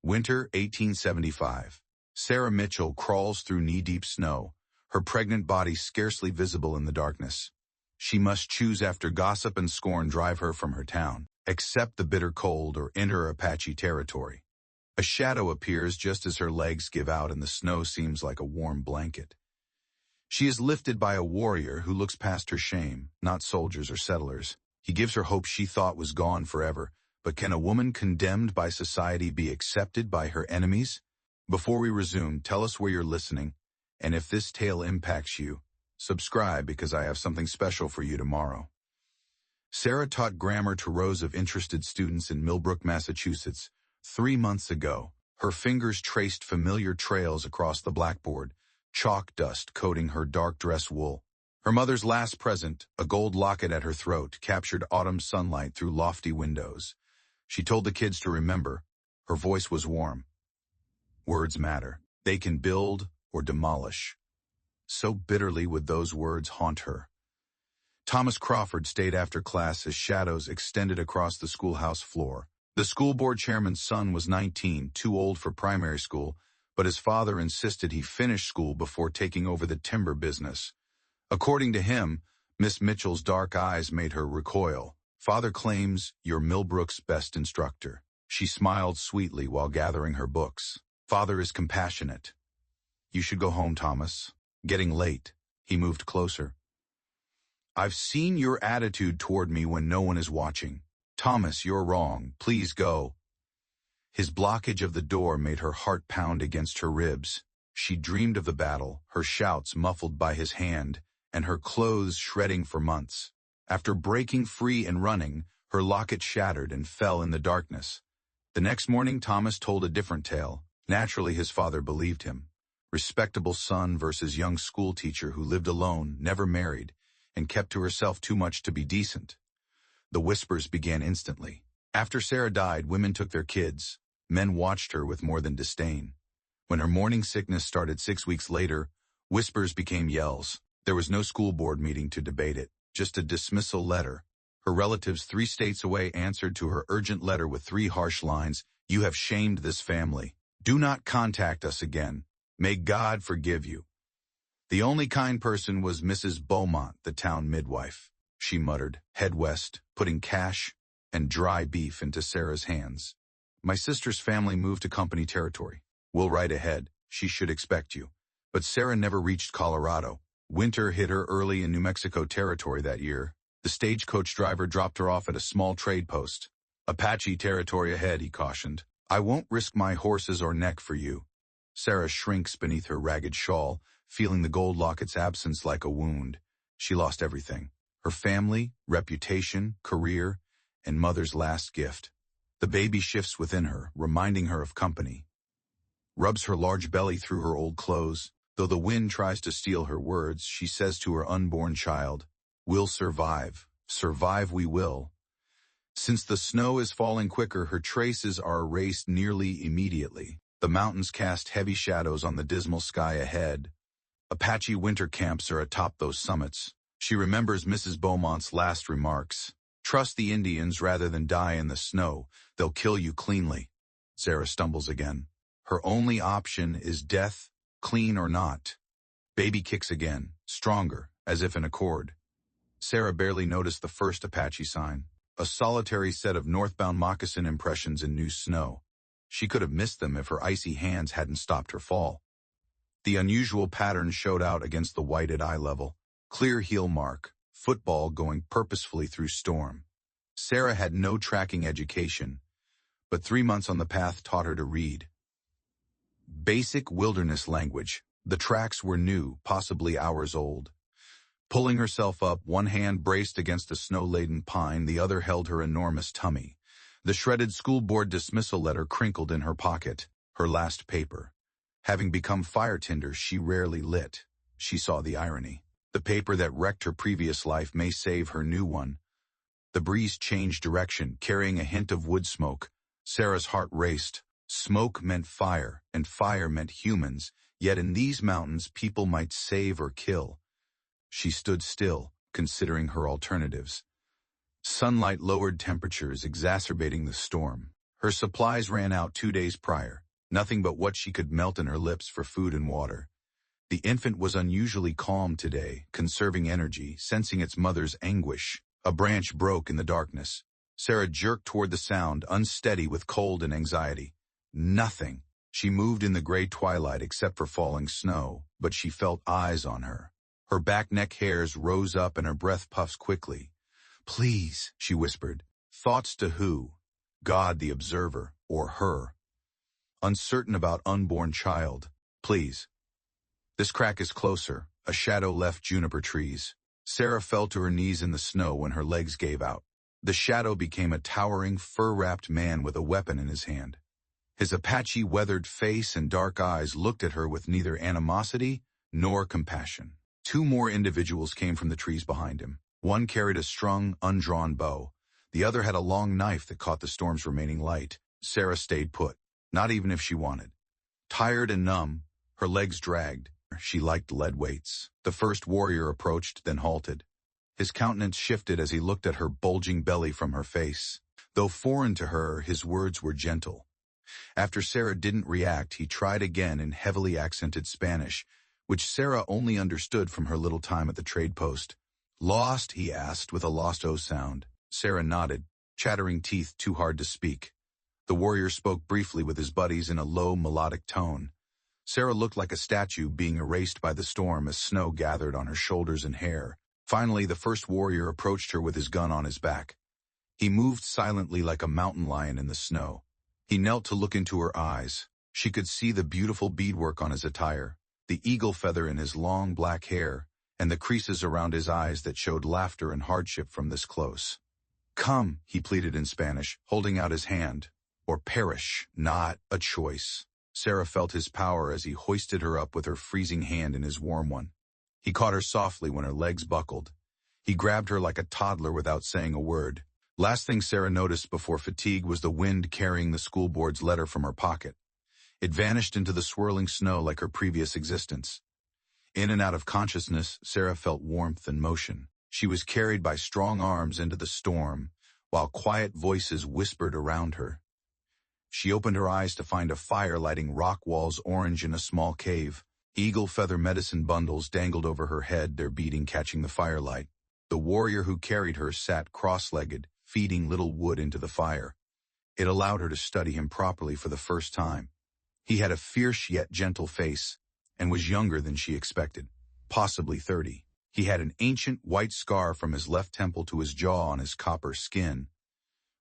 Winter 1875. Sarah Mitchell crawls through knee-deep snow, her pregnant body scarcely visible in the darkness. She must choose after gossip and scorn drive her from her town, accept the bitter cold or enter Apache territory. A shadow appears just as her legs give out and the snow seems like a warm blanket. She is lifted by a warrior who looks past her shame, not soldiers or settlers. He gives her hope she thought was gone forever. But can a woman condemned by society be accepted by her enemies? Before we resume, tell us where you're listening, and if this tale impacts you, subscribe because I have something special for you tomorrow. Sarah taught grammar to rows of interested students in Millbrook, Massachusetts. 3 months ago, her fingers traced familiar trails across the blackboard, chalk dust coating her dark dress wool. Her mother's last present, a gold locket at her throat, captured autumn sunlight through lofty windows. She told the kids to remember. Her voice was warm. Words matter. They can build or demolish. So bitterly would those words haunt her. Thomas Crawford stayed after class as shadows extended across the schoolhouse floor. The school board chairman's son was 19, too old for primary school, but his father insisted he finish school before taking over the timber business. According to him, Miss Mitchell's dark eyes made her recoil. Father claims you're Millbrook's best instructor. She smiled sweetly while gathering her books. Father is compassionate. You should go home, Thomas. Getting late. He moved closer. I've seen your attitude toward me when no one is watching. Thomas, you're wrong. Please go. His blockage of the door made her heart pound against her ribs. She dreamed of the battle, her shouts muffled by his hand, and her clothes shredding for months. After breaking free and running, her locket shattered and fell in the darkness. The next morning, Thomas told a different tale. Naturally, his father believed him. Respectable son versus young schoolteacher who lived alone, never married, and kept to herself too much to be decent. The whispers began instantly. After Sarah died, women took their kids. Men watched her with more than disdain. When her morning sickness started 6 weeks later, whispers became yells. There was no school board meeting to debate it. Just a dismissal letter. Her relatives 3 states away answered to her urgent letter with 3 harsh lines. You have shamed this family. Do not contact us again. May God forgive you. The only kind person was Mrs. Beaumont, the town midwife. She muttered, head west, putting cash and dry beef into Sarah's hands. My sister's family moved to company territory. We'll ride ahead. She should expect you. But Sarah never reached Colorado. Winter hit her early in New Mexico territory that year. The stagecoach driver dropped her off at a small trade post. Apache territory ahead, he cautioned. I won't risk my horses or neck for you. Sarah shrinks beneath her ragged shawl, feeling the gold locket's absence like a wound. She lost everything. Her family, reputation, career, and mother's last gift. The baby shifts within her, reminding her of company. Rubs her large belly through her old clothes. Though the wind tries to steal her words, she says to her unborn child, We'll survive. Survive we will. Since the snow is falling quicker, her traces are erased nearly immediately. The mountains cast heavy shadows on the dismal sky ahead. Apache winter camps are atop those summits. She remembers Mrs. Beaumont's last remarks. Trust the Indians rather than die in the snow. They'll kill you cleanly. Sarah stumbles again. Her only option is death, clean or not. Baby kicks again, stronger, as if in accord. Sarah barely noticed the first Apache sign, a solitary set of northbound moccasin impressions in new snow. She could have missed them if her icy hands hadn't stopped her fall. The unusual pattern showed out against the white at eye level. Clear heel mark, football going purposefully through storm. Sarah had no tracking education, but 3 months on the path taught her to read. Basic wilderness language. The tracks were new, possibly hours old. Pulling herself up, one hand braced against a snow-laden pine, the other held her enormous tummy. The shredded school board dismissal letter crinkled in her pocket, her last paper. Having become fire tinder, she rarely lit. She saw the irony. The paper that wrecked her previous life may save her new one. The breeze changed direction, carrying a hint of wood smoke. Sarah's heart raced. Smoke meant fire, and fire meant humans, yet in these mountains people might save or kill. She stood still, considering her alternatives. Sunlight lowered temperatures, exacerbating the storm. Her supplies ran out 2 days prior, nothing but what she could melt in her lips for food and water. The infant was unusually calm today, conserving energy, sensing its mother's anguish. A branch broke in the darkness. Sarah jerked toward the sound, unsteady with cold and anxiety. Nothing. She moved in the gray twilight except for falling snow, but she felt eyes on her. Her back neck hairs rose up and her breath puffs quickly. Please, she whispered. Thoughts to who? God the observer, or her? Uncertain about unborn child. Please. This crack is closer. A shadow left juniper trees. Sarah fell to her knees in the snow when her legs gave out. The shadow became a towering, fur-wrapped man with a weapon in his hand. His Apache weathered face and dark eyes looked at her with neither animosity nor compassion. 2 more individuals came from the trees behind him. One carried a strung, undrawn bow. The other had a long knife that caught the storm's remaining light. Sarah stayed put, not even if she wanted. Tired and numb, her legs dragged. She liked lead weights. The first warrior approached, then halted. His countenance shifted as he looked at her bulging belly from her face. Though foreign to her, his words were gentle. After Sarah didn't react, he tried again in heavily accented Spanish, which Sarah only understood from her little time at the trade post. Lost, he asked with a lost O sound. Sarah nodded, chattering teeth too hard to speak. The warrior spoke briefly with his buddies in a low, melodic tone. Sarah looked like a statue being erased by the storm as snow gathered on her shoulders and hair. Finally, the first warrior approached her with his gun on his back. He moved silently like a mountain lion in the snow. He knelt to look into her eyes. She could see the beautiful beadwork on his attire, the eagle feather in his long black hair, and the creases around his eyes that showed laughter and hardship from this close. Come, he pleaded in Spanish, holding out his hand. Or perish, not a choice. Sarah felt his power as he hoisted her up with her freezing hand in his warm one. He caught her softly when her legs buckled. He grabbed her like a toddler without saying a word. Last thing Sarah noticed before fatigue was the wind carrying the school board's letter from her pocket. It vanished into the swirling snow like her previous existence. In and out of consciousness, Sarah felt warmth and motion. She was carried by strong arms into the storm, while quiet voices whispered around her. She opened her eyes to find a fire lighting rock walls orange in a small cave. Eagle feather medicine bundles dangled over her head, their beating catching the firelight. The warrior who carried her sat cross-legged, feeding little wood into the fire. It allowed her to study him properly for the first time. He had a fierce yet gentle face, and was younger than she expected, possibly 30. He had an ancient white scar from his left temple to his jaw on his copper skin.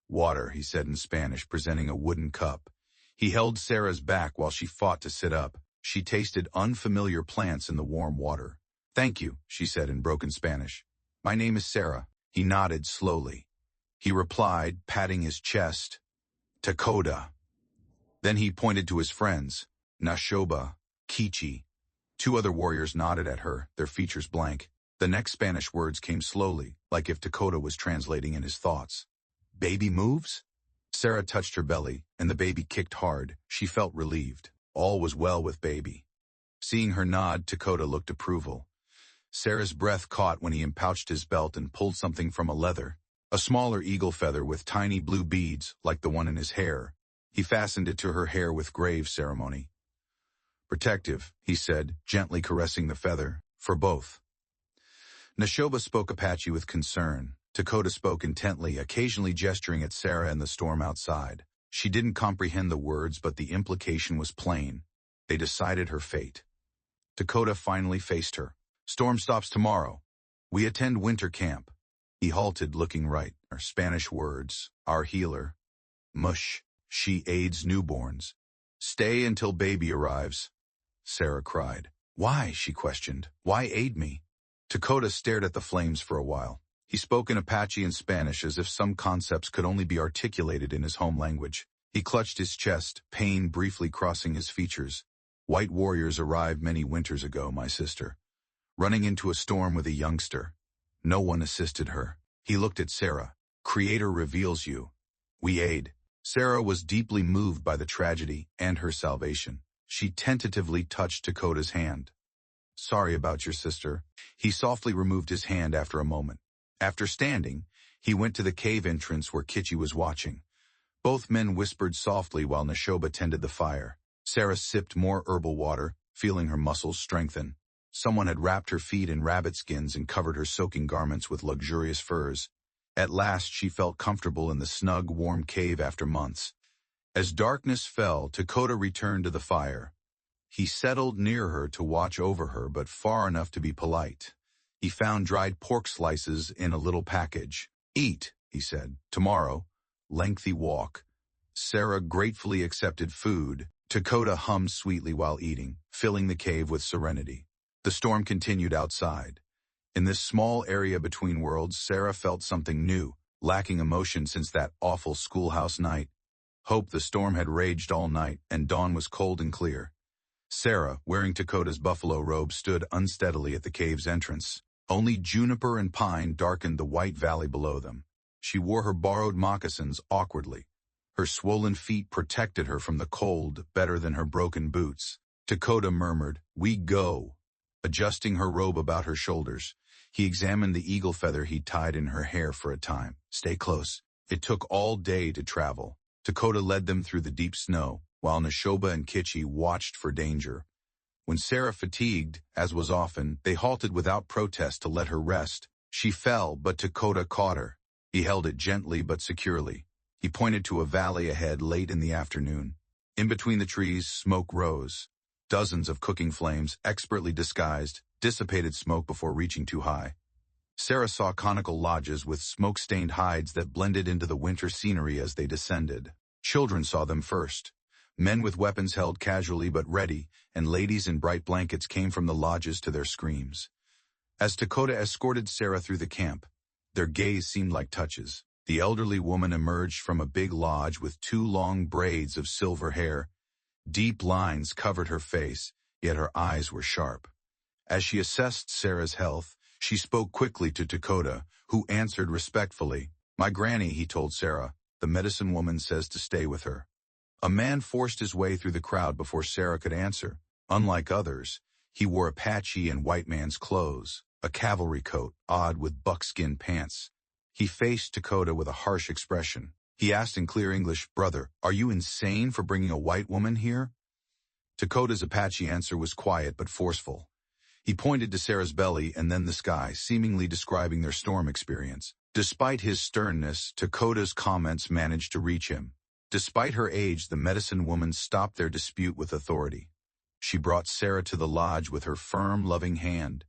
Water, he said in Spanish, presenting a wooden cup. He held Sarah's back while she fought to sit up. She tasted unfamiliar plants in the warm water. Thank you, she said in broken Spanish. My name is Sarah. He nodded slowly. He replied, patting his chest, Takoda. Then he pointed to his friends, Nashoba, Kichi. 2 other warriors nodded at her, their features blank. The next Spanish words came slowly, like if Takoda was translating in his thoughts. Baby moves? Sarah touched her belly, and the baby kicked hard. She felt relieved. All was well with baby. Seeing her nod, Takoda looked approval. Sarah's breath caught when he empouched his belt and pulled something from a leather. A smaller eagle feather with tiny blue beads, like the one in his hair. He fastened it to her hair with grave ceremony. Protective, he said, gently caressing the feather, for both. Nashoba spoke Apache with concern. Takoda spoke intently, occasionally gesturing at Sarah and the storm outside. She didn't comprehend the words, but the implication was plain. They decided her fate. Takoda finally faced her. Storm stops tomorrow. We attend winter camp. He halted, looking right. Our Spanish words. Our healer. Mush. She aids newborns. Stay until baby arrives. Sarah cried. Why? She questioned. Why aid me? Takoda stared at the flames for a while. He spoke in Apache and Spanish as if some concepts could only be articulated in his home language. He clutched his chest, pain briefly crossing his features. White warriors arrived many winters ago, my sister. Running into a storm with a youngster. No one assisted her. He looked at Sarah. Creator reveals you. We aid. Sarah was deeply moved by the tragedy and her salvation. She tentatively touched Takoda's hand. Sorry about your sister. He softly removed his hand after a moment. After standing, he went to the cave entrance where Kichi was watching. Both men whispered softly while Neshoba tended the fire. Sarah sipped more herbal water, feeling her muscles strengthen. Someone had wrapped her feet in rabbit skins and covered her soaking garments with luxurious furs. At last she felt comfortable in the snug, warm cave after months. As darkness fell, Dakota returned to the fire. He settled near her to watch over her, but far enough to be polite. He found dried pork slices in a little package. "Eat," he said. "Tomorrow." Lengthy walk. Sarah gratefully accepted food. Dakota hummed sweetly while eating, filling the cave with serenity. The storm continued outside. In this small area between worlds, Sarah felt something new, lacking emotion since that awful schoolhouse night. The storm had raged all night, and dawn was cold and clear. Sarah, wearing Dakota's buffalo robe, stood unsteadily at the cave's entrance. Only juniper and pine darkened the white valley below them. She wore her borrowed moccasins awkwardly. Her swollen feet protected her from the cold better than her broken boots. Dakota murmured, "We go." Adjusting her robe about her shoulders, he examined the eagle feather he'd tied in her hair for a time. "Stay close." It took all day to travel. Dakota led them through the deep snow, while Neshoba and Kitchi watched for danger. When Sarah fatigued, as was often, they halted without protest to let her rest. She fell, but Dakota caught her. He held it gently but securely. He pointed to a valley ahead late in the afternoon. In between the trees, smoke rose. Dozens of cooking flames, expertly disguised, dissipated smoke before reaching too high. Sarah saw conical lodges with smoke-stained hides that blended into the winter scenery as they descended. Children saw them first. Men with weapons held casually but ready, and ladies in bright blankets came from the lodges to their screams. As Dakota escorted Sarah through the camp, their gaze seemed like touches. The elderly woman emerged from a big lodge with 2 long braids of silver hair. Deep lines covered her face, yet her eyes were sharp. As she assessed Sarah's health, she spoke quickly to Dakota, who answered respectfully. "My granny," he told Sarah. "The medicine woman says to stay with her." A man forced his way through the crowd before Sarah could answer. Unlike others, he wore Apache and white man's clothes, a cavalry coat, odd with buckskin pants. He faced Dakota with a harsh expression. He asked in clear English, "Brother, are you insane for bringing a white woman here?" Dakota's Apache answer was quiet but forceful. He pointed to Sarah's belly and then the sky, seemingly describing their storm experience. Despite his sternness, Dakota's comments managed to reach him. Despite her age, the medicine woman stopped their dispute with authority. She brought Sarah to the lodge with her firm, loving hand.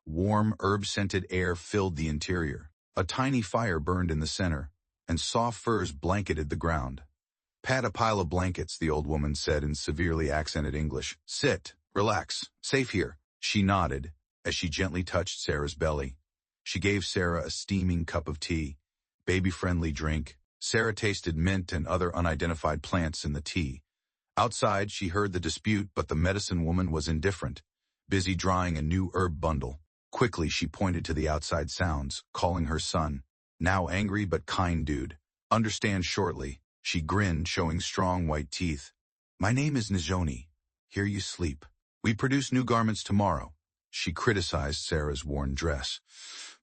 Warm, herb-scented air filled the interior. A tiny fire burned in the center, and soft furs blanketed the ground. "Pat a pile of blankets," the old woman said in severely accented English. "Sit, relax, safe here." She nodded as she gently touched Sarah's belly. She gave Sarah a steaming cup of tea, baby-friendly drink. Sarah tasted mint and other unidentified plants in the tea. Outside, she heard the dispute, but the medicine woman was indifferent, busy drying a new herb bundle. Quickly, she pointed to the outside sounds, calling her son. "Now angry but kind dude. Understand shortly." She grinned, showing strong white teeth. "My name is Nizhoni. Here you sleep. We produce new garments tomorrow." She criticized Sarah's worn dress.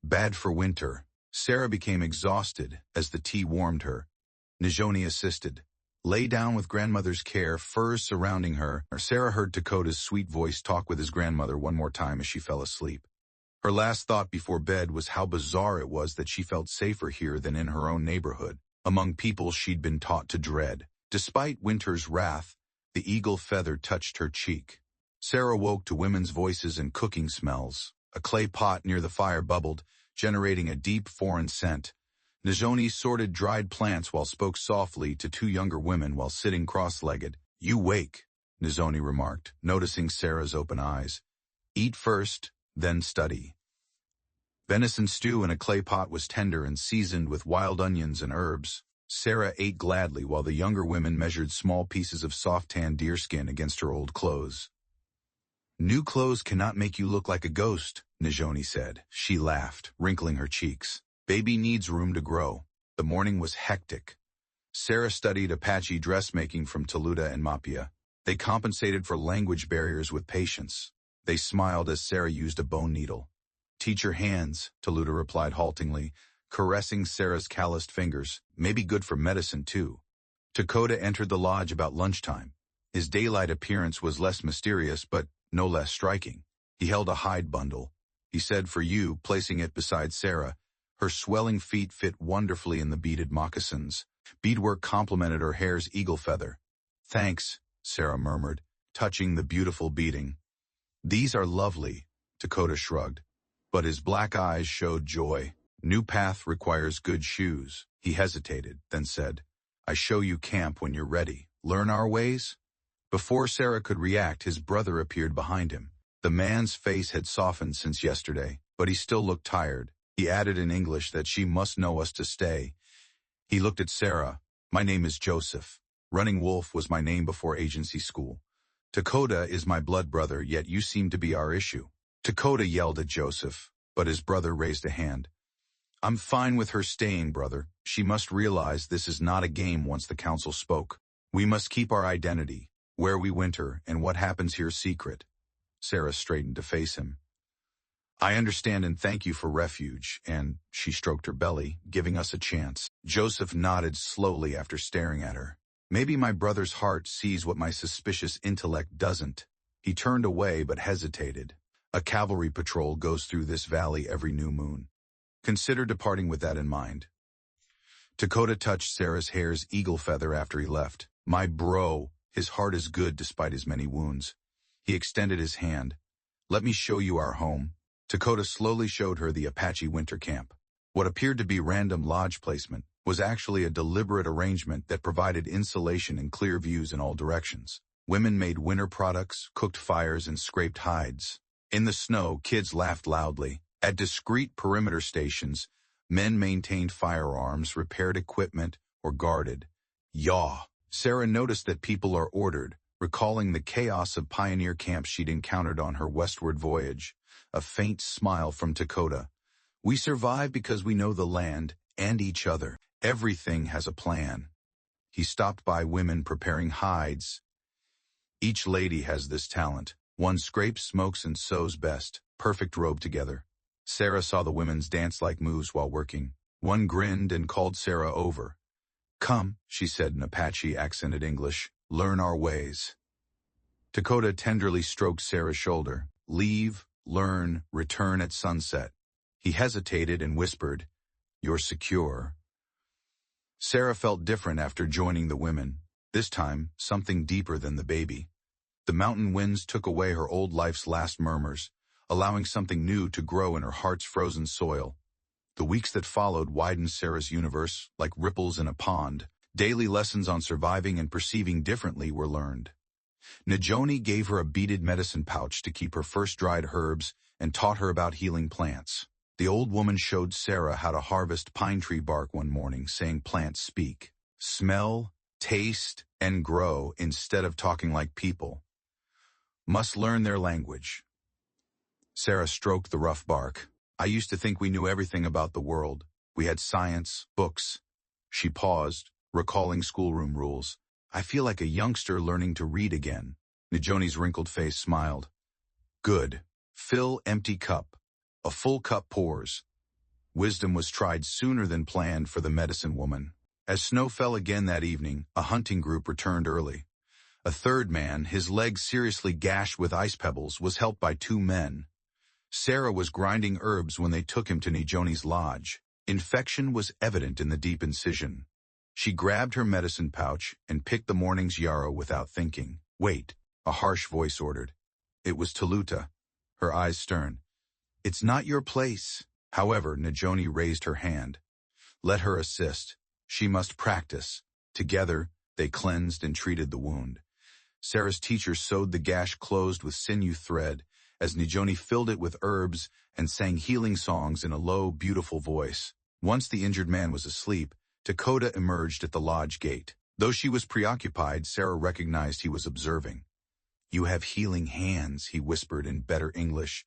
"Bad for winter." Sarah became exhausted as the tea warmed her. Nizhoni assisted. "Lay down with grandmother's care, furs surrounding her." Sarah heard Dakota's sweet voice talk with his grandmother one more time as she fell asleep. Her last thought before bed was how bizarre it was that she felt safer here than in her own neighborhood, among people she'd been taught to dread. Despite winter's wrath, the eagle feather touched her cheek. Sarah woke to women's voices and cooking smells. A clay pot near the fire bubbled, generating a deep foreign scent. Nizhoni sorted dried plants while spoke softly to 2 younger women while sitting cross-legged. "You wake," Nizhoni remarked, noticing Sarah's open eyes. "Eat first, then study." Venison stew in a clay pot was tender and seasoned with wild onions and herbs. Sarah ate gladly while the younger women measured small pieces of soft-tanned deerskin against her old clothes. "New clothes cannot make you look like a ghost," Nizhoni said. She laughed, wrinkling her cheeks. "Baby needs room to grow." The morning was hectic. Sarah studied Apache dressmaking from Toluta and Mapia. They compensated for language barriers with patience. They smiled as Sarah used a bone needle. "Teach your hands," Toluta replied haltingly, caressing Sarah's calloused fingers. "Maybe good for medicine, too." Dakota entered the lodge about lunchtime. His daylight appearance was less mysterious, but no less striking. He held a hide bundle. He said, "For you," placing it beside Sarah. Her swelling feet fit wonderfully in the beaded moccasins. Beadwork complemented her hair's eagle feather. "Thanks," Sarah murmured, touching the beautiful beading. "These are lovely," Dakota shrugged. But his black eyes showed joy. "New path requires good shoes." He hesitated, then said, "I show you camp when you're ready. Learn our ways?" Before Sarah could react, his brother appeared behind him. The man's face had softened since yesterday, but he still looked tired. He added in English that she must know us to stay. He looked at Sarah. "My name is Joseph. Running Wolf was my name before agency school. Dakota is my blood brother, yet you seem to be our issue." Dakota yelled at Joseph, but his brother raised a hand. "I'm fine with her staying, brother. She must realize this is not a game once the council spoke. We must keep our identity, where we winter, and what happens here secret." Sarah straightened to face him. "I understand and thank you for Refuge," and she stroked her belly, "giving us a chance." Joseph nodded slowly after staring at her. "Maybe my brother's heart sees what my suspicious intellect doesn't." He turned away but hesitated. "A cavalry patrol goes through this valley every new moon. Consider departing with that in mind." Dakota touched Sarah's hair's eagle feather after he left. "My bro, his heart is good despite his many wounds." He extended his hand. "Let me show you our home." Dakota slowly showed her the Apache winter camp. What appeared to be random lodge placement was actually a deliberate arrangement that provided insulation and clear views in all directions. Women made winter products, cooked fires, and scraped hides. In the snow, kids laughed loudly. At discreet perimeter stations, men maintained firearms, repaired equipment, or guarded. Yaw! Sarah noticed that people are ordered, recalling the chaos of pioneer camps she'd encountered on her westward voyage. A faint smile from Dakota. "We survive because we know the land and each other. Everything has a plan." He stopped by women preparing hides. "Each lady has this talent. One scrapes, smokes, and sews best. Perfect robe together." Sarah saw the women's dance-like moves while working. One grinned and called Sarah over. "Come," she said in Apache accented English, "learn our ways." Dakota tenderly stroked Sarah's shoulder. "Leave, learn, return at sunset." He hesitated and whispered, "You're secure." Sarah felt different after joining the women. This time, something deeper than the baby. The mountain winds took away her old life's last murmurs, allowing something new to grow in her heart's frozen soil. The weeks that followed widened Sarah's universe like ripples in a pond. Daily lessons on surviving and perceiving differently were learned. Najoni gave her a beaded medicine pouch to keep her first dried herbs and taught her about healing plants. The old woman showed Sarah how to harvest pine tree bark one morning, saying plants speak, smell, taste, and grow instead of talking like people. Must learn their language. Sarah stroked the rough bark. "I used to think we knew everything about the world. We had science, books." She paused, recalling schoolroom rules. "I feel like a youngster learning to read again." Najoni's wrinkled face smiled. "Good. Fill empty cup. A full cup pours." Wisdom was tried sooner than planned for the medicine woman. As snow fell again that evening, a hunting group returned early. A third man, his legs seriously gashed with ice pebbles, was helped by 2 men. Sarah was grinding herbs when they took him to Najoni's lodge. Infection was evident in the deep incision. She grabbed her medicine pouch and picked the morning's yarrow without thinking. "Wait," a harsh voice ordered. It was Toluta, her eyes stern. "It's not your place." However, Najoni raised her hand. Let her assist. She must practice. Together, they cleansed and treated the wound. Sarah's teacher sewed the gash closed with sinew thread as Najoni filled it with herbs and sang healing songs in a low, beautiful voice. Once the injured man was asleep, Dakota emerged at the lodge gate. Though she was preoccupied, Sarah recognized he was observing. "You have healing hands," he whispered in better English.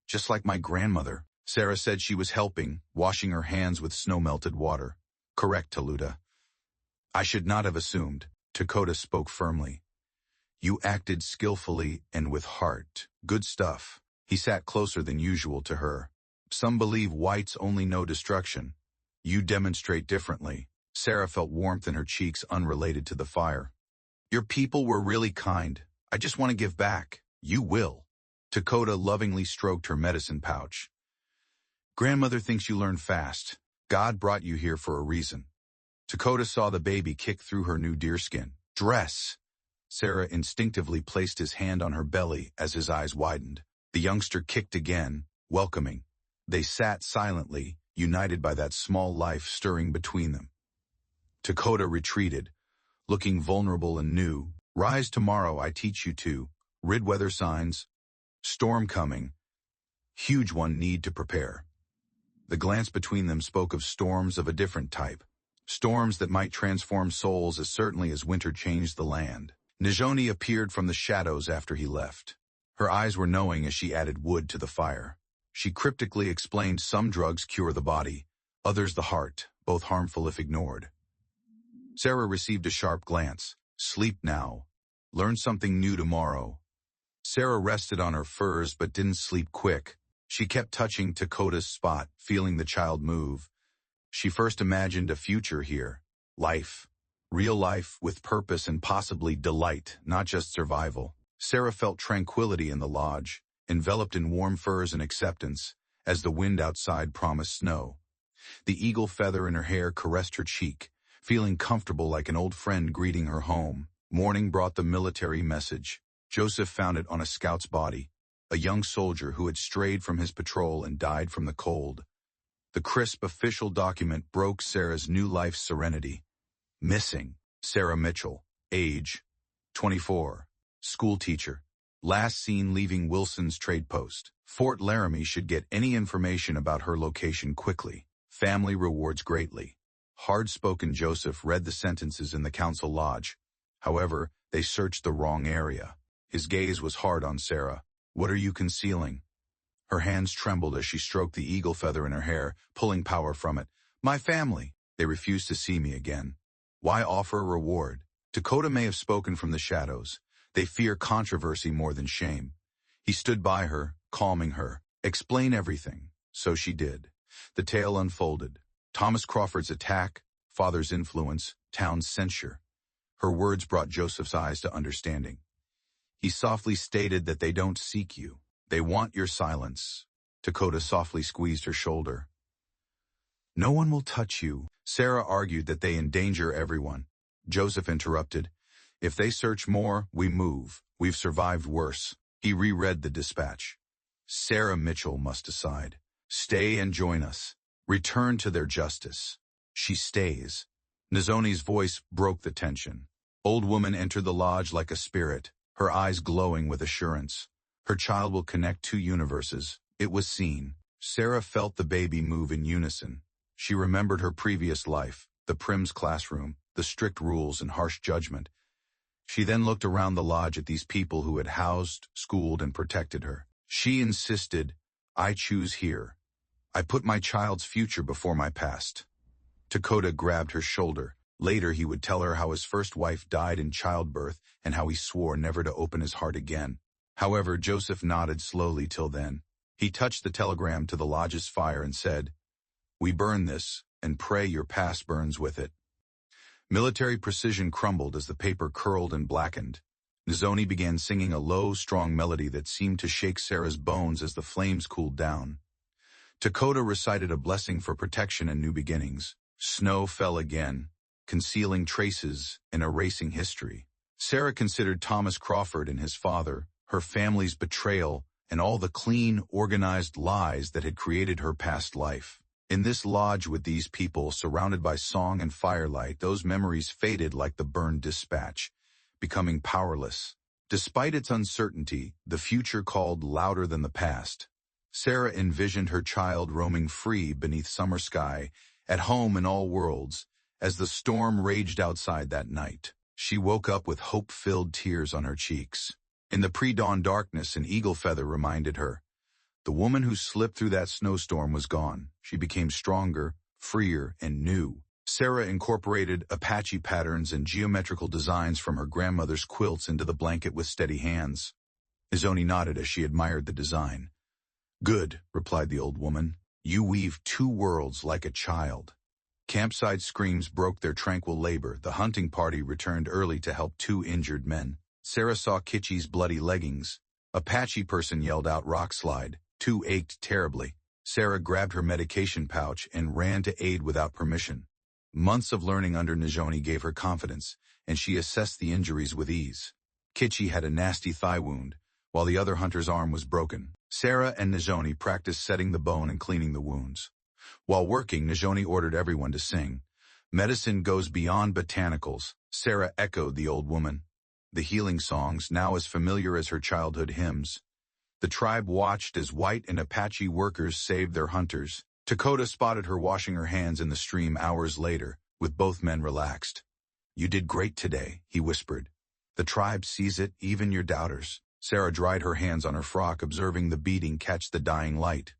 "Just like my grandmother." Sarah said she was helping, washing her hands with snow-melted water. "Correct, Toluta." "I should not have assumed." Dakota spoke firmly. "You acted skillfully and with heart. Good stuff." He sat closer than usual to her. "Some believe whites only know destruction. You demonstrate differently." Sarah felt warmth in her cheeks unrelated to the fire. Your people were really kind. I just want to give back. You will. Dakota lovingly stroked her medicine pouch. Grandmother thinks you learn fast. God brought you here for a reason. Dakota saw the baby kick through her new deerskin dress. Sarah instinctively placed his hand on her belly as his eyes widened. The youngster kicked again, welcoming. They sat silently, united by that small life stirring between them. Dakota retreated, looking vulnerable and new. Rise tomorrow, I teach you to. Rid weather signs. Storm coming. Huge one, need to prepare. The glance between them spoke of storms of a different type. Storms that might transform souls as certainly as winter changed the land. Nijoni appeared from the shadows after he left. Her eyes were knowing as she added wood to the fire. She cryptically explained some drugs cure the body, others the heart, both harmful if ignored. Sarah received a sharp glance. Sleep now. Learn something new tomorrow. Sarah rested on her furs but didn't sleep quick. She kept touching Dakota's spot, feeling the child move. She first imagined a future here. Life. Real life with purpose and possibly delight, not just survival. Sarah felt tranquility in the lodge, enveloped in warm furs and acceptance, as the wind outside promised snow. The eagle feather in her hair caressed her cheek, feeling comfortable like an old friend greeting her home. Morning brought the military message. Joseph found it on a scout's body, a young soldier who had strayed from his patrol and died from the cold. The crisp official document broke Sarah's new life's serenity. Missing, Sarah Mitchell, age 24, school teacher. Last seen leaving Wilson's trade post. Fort Laramie should get any information about her location quickly. Family rewards greatly. Hard-spoken Joseph read the sentences in the council lodge. However, they searched the wrong area. His gaze was hard on Sarah. What are you concealing? Her hands trembled as she stroked the eagle feather in her hair, pulling power from it. My family. They refuse to see me again. Why offer a reward? Dakota may have spoken from the shadows. They fear controversy more than shame. He stood by her, calming her. Explain everything. So she did. The tale unfolded. Thomas Crawford's attack, father's influence, town's censure. Her words brought Joseph's eyes to understanding. He softly stated that they don't seek you. They want your silence. Dakota softly squeezed her shoulder. No one will touch you. Sarah argued that they endanger everyone. Joseph interrupted. If they search more, we move. We've survived worse. He reread the dispatch. Sarah Mitchell must decide. Stay and join us. Return to their justice. She stays. Nizoni's voice broke the tension. Old woman entered the lodge like a spirit, her eyes glowing with assurance. Her child will connect two universes. It was seen. Sarah felt the baby move in unison. She remembered her previous life, the Prim's classroom, the strict rules and harsh judgment. She then looked around the lodge at these people who had housed, schooled, and protected her. She insisted, I choose here. I put my child's future before my past. Dakota grabbed her shoulder. Later he would tell her how his first wife died in childbirth and how he swore never to open his heart again. However, Joseph nodded slowly till then. He touched the telegram to the lodge's fire and said, We burn this, and pray your past burns with it. Military precision crumbled as the paper curled and blackened. Nizoni began singing a low, strong melody that seemed to shake Sarah's bones as the flames cooled down. Dakota recited a blessing for protection and new beginnings. Snow fell again, concealing traces and erasing history. Sarah considered Thomas Crawford and his father, her family's betrayal, and all the clean, organized lies that had created her past life. In this lodge with these people, surrounded by song and firelight, those memories faded like the burned dispatch, becoming powerless. Despite its uncertainty, the future called louder than the past. Sarah envisioned her child roaming free beneath summer sky, at home in all worlds, as the storm raged outside that night. She woke up with hope-filled tears on her cheeks. In the pre-dawn darkness, an eagle feather reminded her. The woman who slipped through that snowstorm was gone. She became stronger, freer, and new. Sarah incorporated Apache patterns and geometrical designs from her grandmother's quilts into the blanket with steady hands. Nizoni nodded as she admired the design. Good, replied the old woman. You weave two worlds like a child. Campsite screams broke their tranquil labor. The hunting party returned early to help two injured men. Sarah saw Kitchy's bloody leggings. Apache person yelled out rock slide. Two ached terribly. Sarah grabbed her medication pouch and ran to aid without permission. Months of learning under Najoni gave her confidence, and she assessed the injuries with ease. Kitchy had a nasty thigh wound, while the other hunter's arm was broken. Sarah and Najoni practiced setting the bone and cleaning the wounds. While working, Najoni ordered everyone to sing. Medicine goes beyond botanicals. Sarah echoed the old woman. The healing songs, now as familiar as her childhood hymns. The tribe watched as white and Apache workers saved their hunters. Dakota spotted her washing her hands in the stream hours later, with both men relaxed. "You did great today," he whispered. "The tribe sees it, even your doubters." Sarah dried her hands on her frock, observing the beating catch the dying light.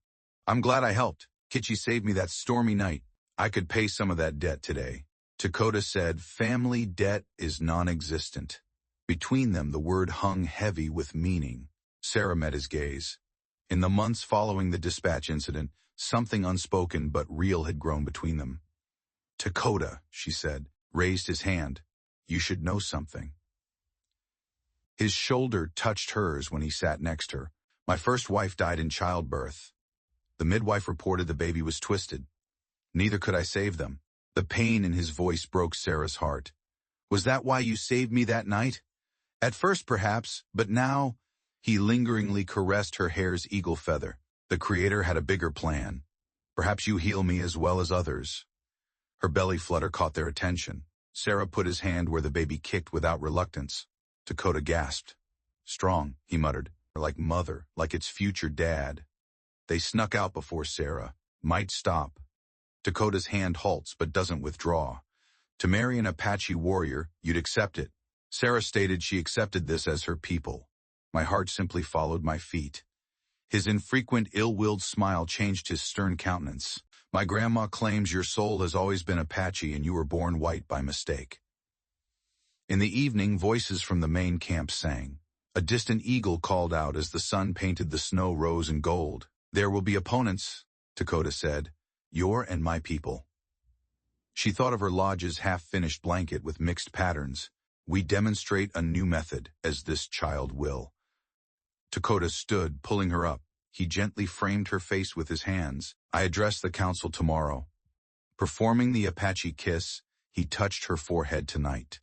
"I'm glad I helped. Kitchy saved me that stormy night. I could pay some of that debt today." Dakota said, "Family debt is non-existent." Between them, the word hung heavy with meaning. Sarah met his gaze. In the months following the dispatch incident, something unspoken but real had grown between them. "Dakota," she said, raised his hand. "You should know something." His shoulder touched hers when he sat next to her. "My first wife died in childbirth. The midwife reported the baby was twisted. Neither could I save them." The pain in his voice broke Sarah's heart. "Was that why you saved me that night?" "At first, perhaps, but now—" He lingeringly caressed her hair's eagle feather. "The Creator had a bigger plan. Perhaps you heal me as well as others." Her belly flutter caught their attention. Sarah put his hand where the baby kicked without reluctance. Dakota gasped. "Strong," he muttered, "like mother, like its future dad." They snuck out before Sarah. "Might stop." Dakota's hand halts but doesn't withdraw. "To marry an Apache warrior, you'd accept it." Sarah stated she accepted this as her people. "My heart simply followed my feet." His infrequent ill-willed smile changed his stern countenance. "My grandma claims your soul has always been Apache and you were born white by mistake." In the evening, voices from the main camp sang. A distant eagle called out as the sun painted the snow rose and gold. "There will be opponents," Dakota said. "Your and my people." She thought of her lodge's half-finished blanket with mixed patterns. "We demonstrate a new method, as this child will." Dakota stood, pulling her up. He gently framed her face with his hands. "I address the council tomorrow." Performing the Apache kiss, he touched her forehead tonight.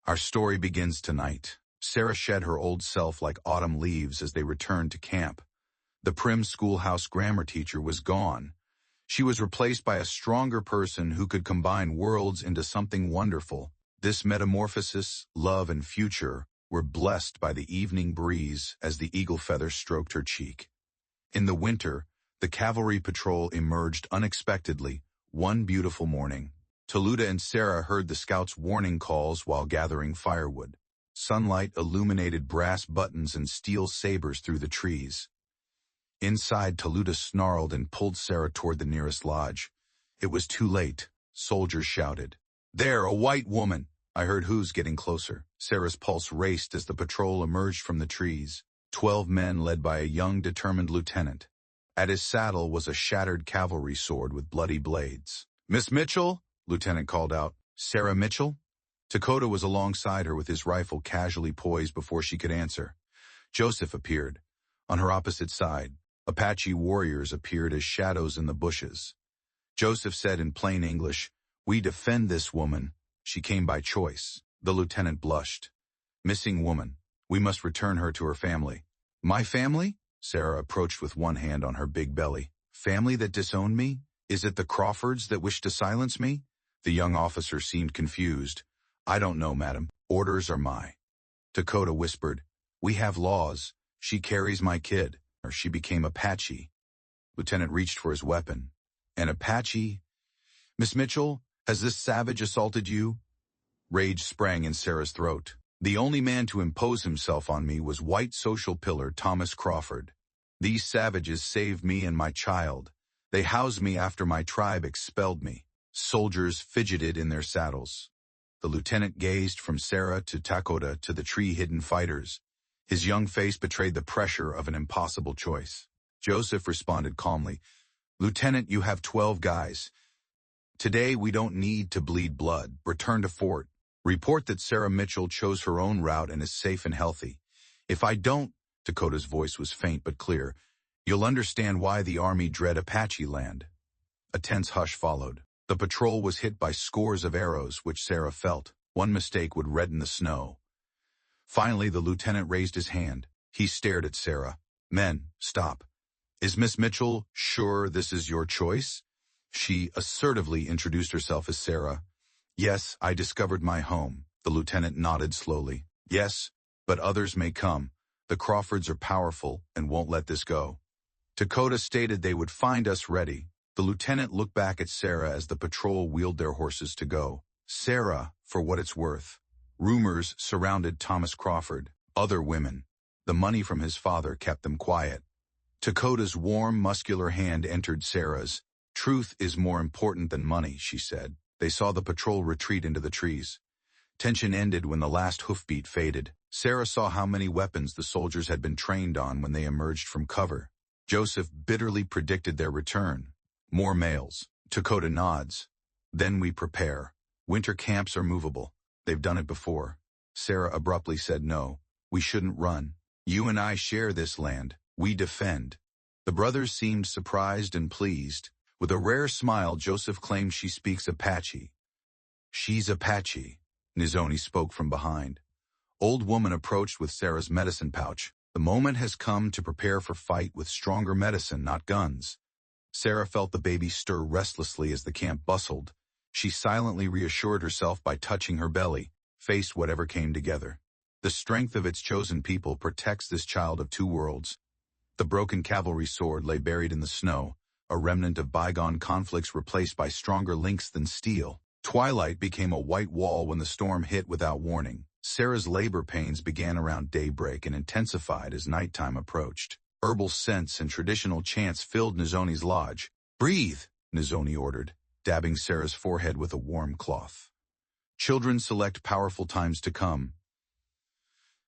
"Our story begins tonight." Sarah shed her old self like autumn leaves as they returned to camp. The prim schoolhouse grammar teacher was gone. She was replaced by a stronger person who could combine worlds into something wonderful. This metamorphosis, love, and future were blessed by the evening breeze as the eagle feather stroked her cheek. In the winter, the cavalry patrol emerged unexpectedly, one beautiful morning. Toluta and Sarah heard the scouts' warning calls while gathering firewood. Sunlight illuminated brass buttons and steel sabers through the trees. Inside, Toluta snarled and pulled Sarah toward the nearest lodge. It was too late. Soldiers shouted. "There, a white woman!" I heard who's getting closer. Sarah's pulse raced as the patrol emerged from the trees. 12 men led by a young, determined lieutenant. At his saddle was a shattered cavalry sword with bloody blades. "Miss Mitchell?" Lieutenant called out. "Sarah Mitchell?" Dakota was alongside her with his rifle casually poised before she could answer. Joseph appeared. On her opposite side, Apache warriors appeared as shadows in the bushes. Joseph said in plain English, "We defend this woman. She came by choice." The lieutenant blushed. "Missing woman. We must return her to her family." "My family?" Sarah approached with one hand on her big belly. "Family that disowned me? Is it the Crawfords that wish to silence me?" The young officer seemed confused. "I don't know, madam. Orders are mine." Dakota whispered, "We have laws. She carries my kid." Or she became Apache. Lieutenant reached for his weapon. "An Apache? Miss Mitchell, has this savage assaulted you?" Rage sprang in Sarah's throat. "The only man to impose himself on me was white social pillar Thomas Crawford. These savages saved me and my child. They housed me after my tribe expelled me." Soldiers fidgeted in their saddles. The lieutenant gazed from Sarah to Dakota to the tree-hidden fighters. His young face betrayed the pressure of an impossible choice. Joseph responded calmly, "Lieutenant, you have 12 guys. Today we don't need to bleed blood. Return to fort. Report that Sarah Mitchell chose her own route and is safe and healthy. If I don't, Dakota's voice was faint but clear, you'll understand why the Army dread Apache land. A tense hush followed. The patrol was hit by scores of arrows, which Sarah felt. One mistake would redden the snow. Finally, the lieutenant raised his hand. He stared at Sarah. Men, stop. Is Miss Mitchell sure this is your choice? She assertively introduced herself as Sarah. Yes, I discovered my home. The lieutenant nodded slowly. Yes, but others may come. The Crawfords are powerful and won't let this go. Dakota stated they would find us ready. The lieutenant looked back at Sarah as the patrol wheeled their horses to go. Sarah, for what it's worth. Rumors surrounded Thomas Crawford, other women. The money from his father kept them quiet. Dakota's warm, muscular hand entered Sarah's. Truth is more important than money, she said. They saw the patrol retreat into the trees. Tension ended when the last hoofbeat faded. Sarah saw how many weapons the soldiers had been trained on when they emerged from cover. Joseph bitterly predicted their return. More males. Dakota nods. Then we prepare. Winter camps are movable. They've done it before. Sarah abruptly said no. We shouldn't run. You and I share this land. We defend. The brothers seemed surprised and pleased. With a rare smile, Joseph claimed she speaks Apache. She's Apache, Nizoni spoke from behind. Old woman approached with Sarah's medicine pouch. The moment has come to prepare for fight with stronger medicine, not guns. Sarah felt the baby stir restlessly as the camp bustled. She silently reassured herself by touching her belly, faced whatever came together. The strength of its chosen people protects this child of two worlds. The broken cavalry sword lay buried in the snow, a remnant of bygone conflicts replaced by stronger links than steel. Twilight became a white wall when the storm hit without warning. Sarah's labor pains began around daybreak and intensified as nighttime approached. Herbal scents and traditional chants filled Nizoni's lodge. Breathe, Nizoni ordered, dabbing Sarah's forehead with a warm cloth. Children select powerful times to come.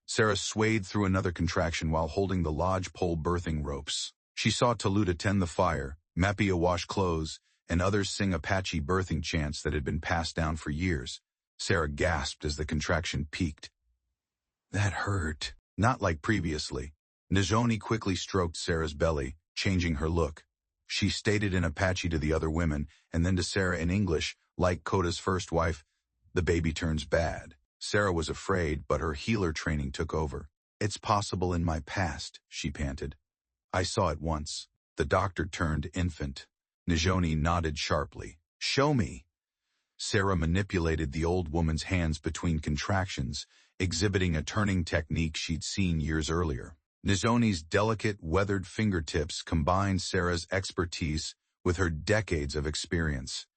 Sarah swayed through another contraction while holding the lodge pole birthing ropes. She saw Taluta tend the fire, Mapia wash clothes, and others sing Apache birthing chants that had been passed down for years. Sarah gasped as the contraction peaked. That hurt. Not like previously. Nizoni quickly stroked Sarah's belly, changing her look. She stated in Apache to the other women, and then to Sarah in English, like Kota's first wife, the baby turns bad. Sarah was afraid, but her healer training took over. It's possible in my past, she panted. I saw it once. The doctor turned infant. Nizoni nodded sharply. Show me. Sarah manipulated the old woman's hands between contractions, exhibiting a turning technique she'd seen years earlier. Nizoni's delicate, weathered fingertips combined Sarah's expertise with her decades of experience.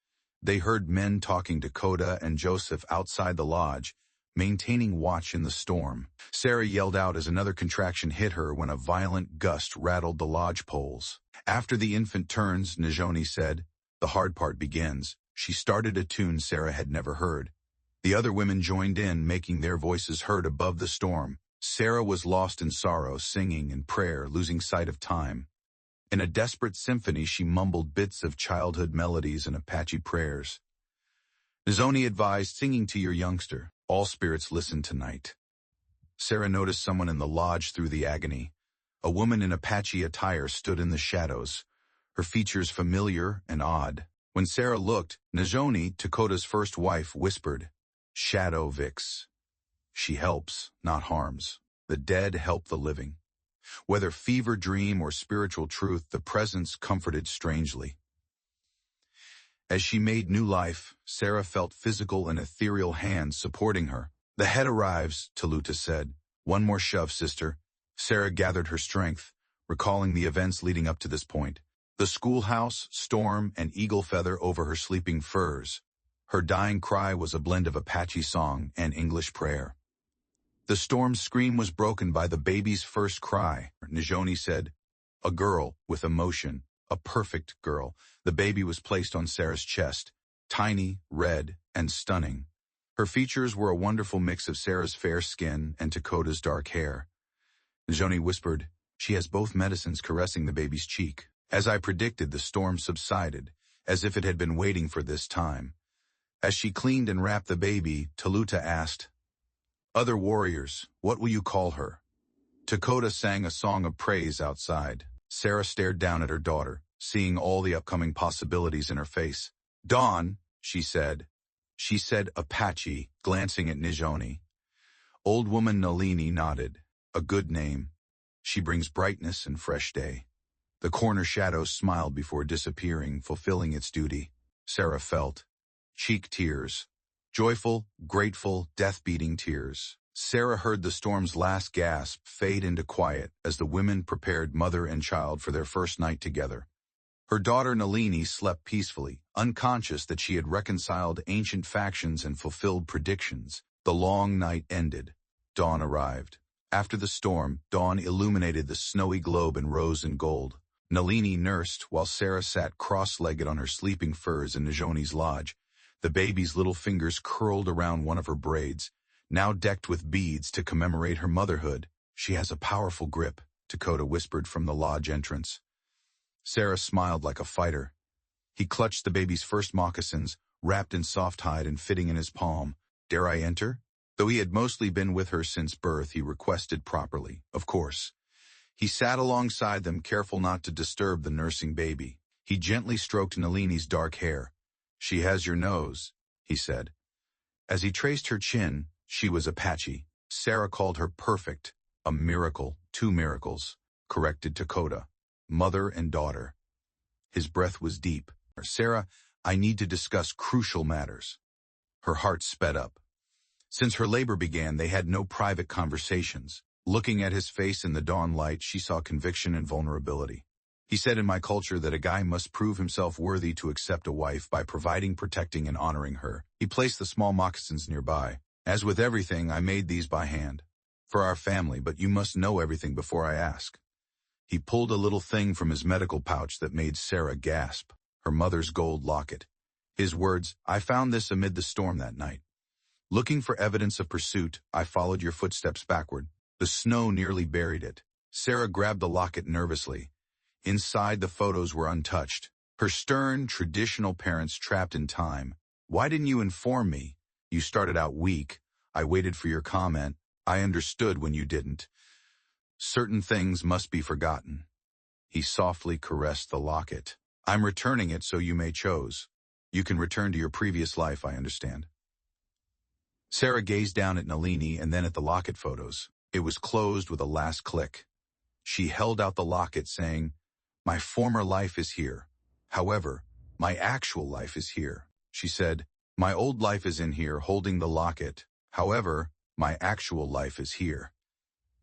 They heard men talking to Koda and Joseph outside the lodge, maintaining watch in the storm. Sarah yelled out as another contraction hit her when a violent gust rattled the lodge poles. After the infant turns, Nizoni said, the hard part begins. She started a tune Sarah had never heard. The other women joined in, making their voices heard above the storm. Sarah was lost in sorrow, singing and prayer, losing sight of time. In a desperate symphony, she mumbled bits of childhood melodies and Apache prayers. Nizoni advised, singing to your youngster. All spirits listen tonight. Sarah noticed someone in the lodge through the agony. A woman in Apache attire stood in the shadows, her features familiar and odd. When Sarah looked, Nizoni, Dakota's first wife, whispered, Shadow Vix. She helps, not harms. The dead help the living. Whether fever dream or spiritual truth, the presence comforted strangely. As she made new life, Sarah felt physical and ethereal hands supporting her. The head arrives, Taluta said. One more shove, sister. Sarah gathered her strength, recalling the events leading up to this point. The schoolhouse, storm, and eagle feather over her sleeping furs. Her dying cry was a blend of Apache song and English prayer. The storm's scream was broken by the baby's first cry. Nizoni said, a girl with emotion, a perfect girl. The baby was placed on Sarah's chest, tiny, red, and stunning. Her features were a wonderful mix of Sarah's fair skin and Dakota's dark hair. Nizoni whispered, she has both medicines caressing the baby's cheek. As I predicted, the storm subsided, as if it had been waiting for this time. As she cleaned and wrapped the baby, Taluta asked, "Other warriors, what will you call her?" Dakota sang a song of praise outside. Sarah stared down at her daughter, seeing all the upcoming possibilities in her face. "Dawn," she said. She said Apache, glancing at Nijoni. Old woman Nalini nodded. "A good name. She brings brightness and fresh day." The corner shadow smiled before disappearing, fulfilling its duty. Sarah felt cheek tears. Joyful, grateful, death-beating tears. Sarah heard the storm's last gasp fade into quiet as the women prepared mother and child for their first night together. Her daughter Nalini slept peacefully, unconscious that she had reconciled ancient factions and fulfilled predictions. The long night ended. Dawn arrived. After the storm, dawn illuminated the snowy globe in rose and gold. Nalini nursed while Sarah sat cross-legged on her sleeping furs in Nijoni's lodge. The baby's little fingers curled around one of her braids, now decked with beads to commemorate her motherhood. "She has a powerful grip," Dakota whispered from the lodge entrance. Sarah smiled like a fighter. He clutched the baby's first moccasins, wrapped in soft hide and fitting in his palm. "Dare I enter?" Though he had mostly been with her since birth, he requested properly, of course. He sat alongside them, careful not to disturb the nursing baby. He gently stroked Nalini's dark hair. "She has your nose," he said. As he traced her chin, she was Apache. Sarah called her perfect. "A miracle, 2 miracles," corrected Dakota. "Mother and daughter." His breath was deep. "Sarah, I need to discuss crucial matters." Her heart sped up. Since her labor began, they had no private conversations. Looking at his face in the dawn light, she saw conviction and vulnerability. He said, "In my culture that a guy must prove himself worthy to accept a wife by providing, protecting, and honoring her." He placed the small moccasins nearby. "As with everything, I made these by hand. For our family, but you must know everything before I ask." He pulled a little thing from his medical pouch that made Sarah gasp. Her mother's gold locket. His words, "I found this amid the storm that night. Looking for evidence of pursuit, I followed your footsteps backward. The snow nearly buried it." Sarah grabbed the locket nervously. Inside, the photos were untouched. Her stern, traditional parents trapped in time. "Why didn't you inform me? You started out weak. I waited for your comment. I understood when you didn't. Certain things must be forgotten." He softly caressed the locket. "I'm returning it so you may choose. You can return to your previous life, I understand." Sarah gazed down at Nalini and then at the locket photos. It was closed with a last click. She held out the locket, saying, "My former life is here. However, my actual life is here." She said, "My old life is in here holding the locket. However, my actual life is here."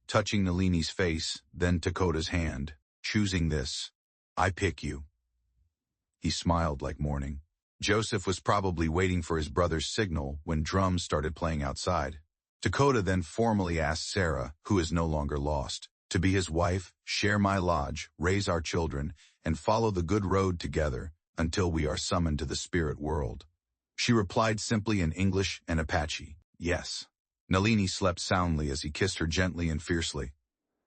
Touching Nalini's face, then Dakota's hand. "Choosing this, I pick you." He smiled like morning. Joseph was probably waiting for his brother's signal when drums started playing outside. Dakota then formally asked Sarah, who is no longer lost, to be his wife, share my lodge, raise our children, and follow the good road together until we are summoned to the spirit world. She replied simply in English and Apache, "Yes." Nalini slept soundly as he kissed her gently and fiercely.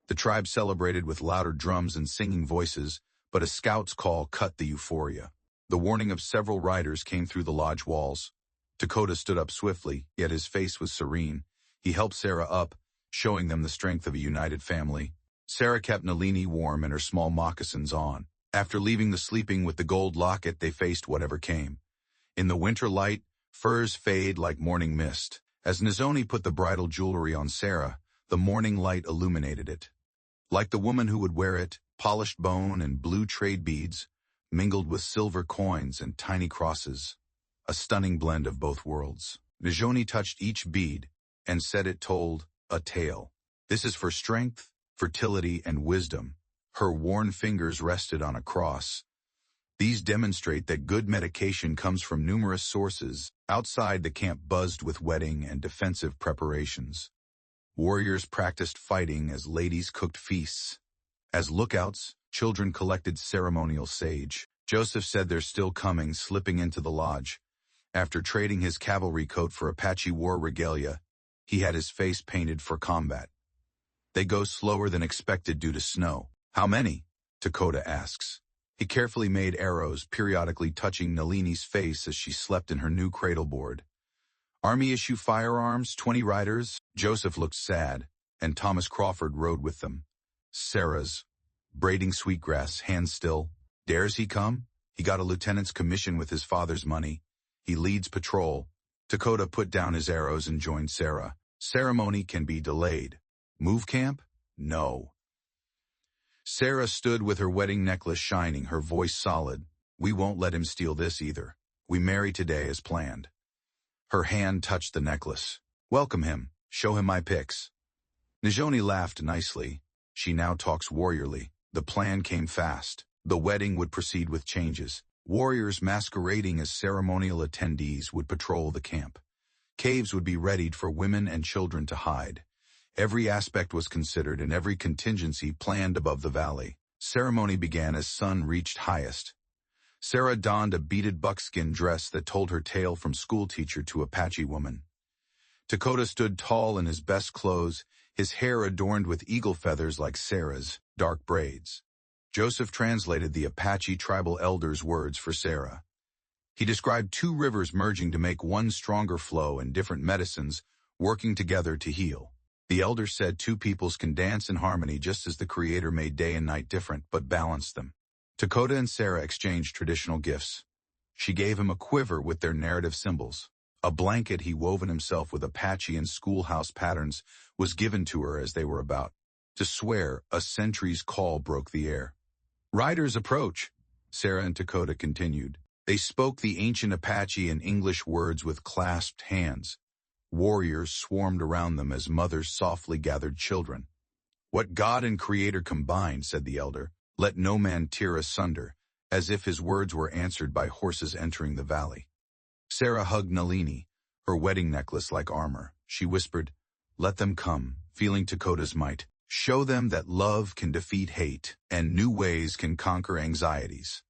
The tribe celebrated with louder drums and singing voices, but a scout's call cut the euphoria. The warning of several riders came through the lodge walls. Dakota stood up swiftly, yet his face was serene. He helped Sarah up, showing them the strength of a united family. Sarah kept Nalini warm and her small moccasins on. After leaving the sleeping with the gold locket, they faced whatever came. In the winter light, furs fade like morning mist. As Nizoni put the bridal jewelry on Sarah, the morning light illuminated it. Like the woman who would wear it, polished bone and blue trade beads, mingled with silver coins and tiny crosses. A stunning blend of both worlds. Nizoni touched each bead and said it told a tale. This is for strength, fertility, and wisdom. Her worn fingers rested on a cross. These demonstrate that good medication comes from numerous sources. Outside, the camp buzzed with wedding and defensive preparations. Warriors practiced fighting as ladies cooked feasts. As lookouts, children collected ceremonial sage. Joseph said they're still coming, slipping into the lodge. After trading his cavalry coat for Apache war regalia, he had his face painted for combat. They go slower than expected due to snow. How many? Dakota asks. He carefully made arrows, periodically touching Nalini's face as she slept in her new cradle board. Army-issue firearms, 20 riders. Joseph looked sad, and Thomas Crawford rode with them. Sarah's, braiding sweetgrass, hands still. Dares he come? He got a lieutenant's commission with his father's money. He leads patrol. Dakota put down his arrows and joined Sarah. Ceremony can be delayed. Move camp? No. Sarah stood with her wedding necklace shining, her voice solid. We won't let him steal this either. We marry today as planned. Her hand touched the necklace. Welcome him. Show him my pics. Najoni laughed nicely. She now talks warriorly. The plan came fast. The wedding would proceed with changes. Warriors masquerading as ceremonial attendees would patrol the camp. Caves would be readied for women and children to hide. Every aspect was considered and every contingency planned above the valley. Ceremony began as sun reached highest. Sarah donned a beaded buckskin dress that told her tale from schoolteacher to Apache woman. Dakota stood tall in his best clothes, his hair adorned with eagle feathers like Sarah's, dark braids. Joseph translated the Apache tribal elders' words for Sarah. He described two rivers merging to make one stronger flow and different medicines working together to heal. The elders said two peoples can dance in harmony just as the Creator made day and night different but balanced them. Dakota and Sarah exchanged traditional gifts. She gave him a quiver with their narrative symbols. A blanket he woven himself with Apache and schoolhouse patterns was given to her as they were about to swear. A sentry's call broke the air. Riders approach, Sarah and Dakota continued. They spoke the ancient Apache and English words with clasped hands. Warriors swarmed around them as mothers softly gathered children. What God and Creator combined, said the elder, let no man tear asunder, as if his words were answered by horses entering the valley. Sarah hugged Nalini, her wedding necklace like armor. She whispered, let them come, feeling Dakota's might. Show them that love can defeat hate, and new ways can conquer anxieties.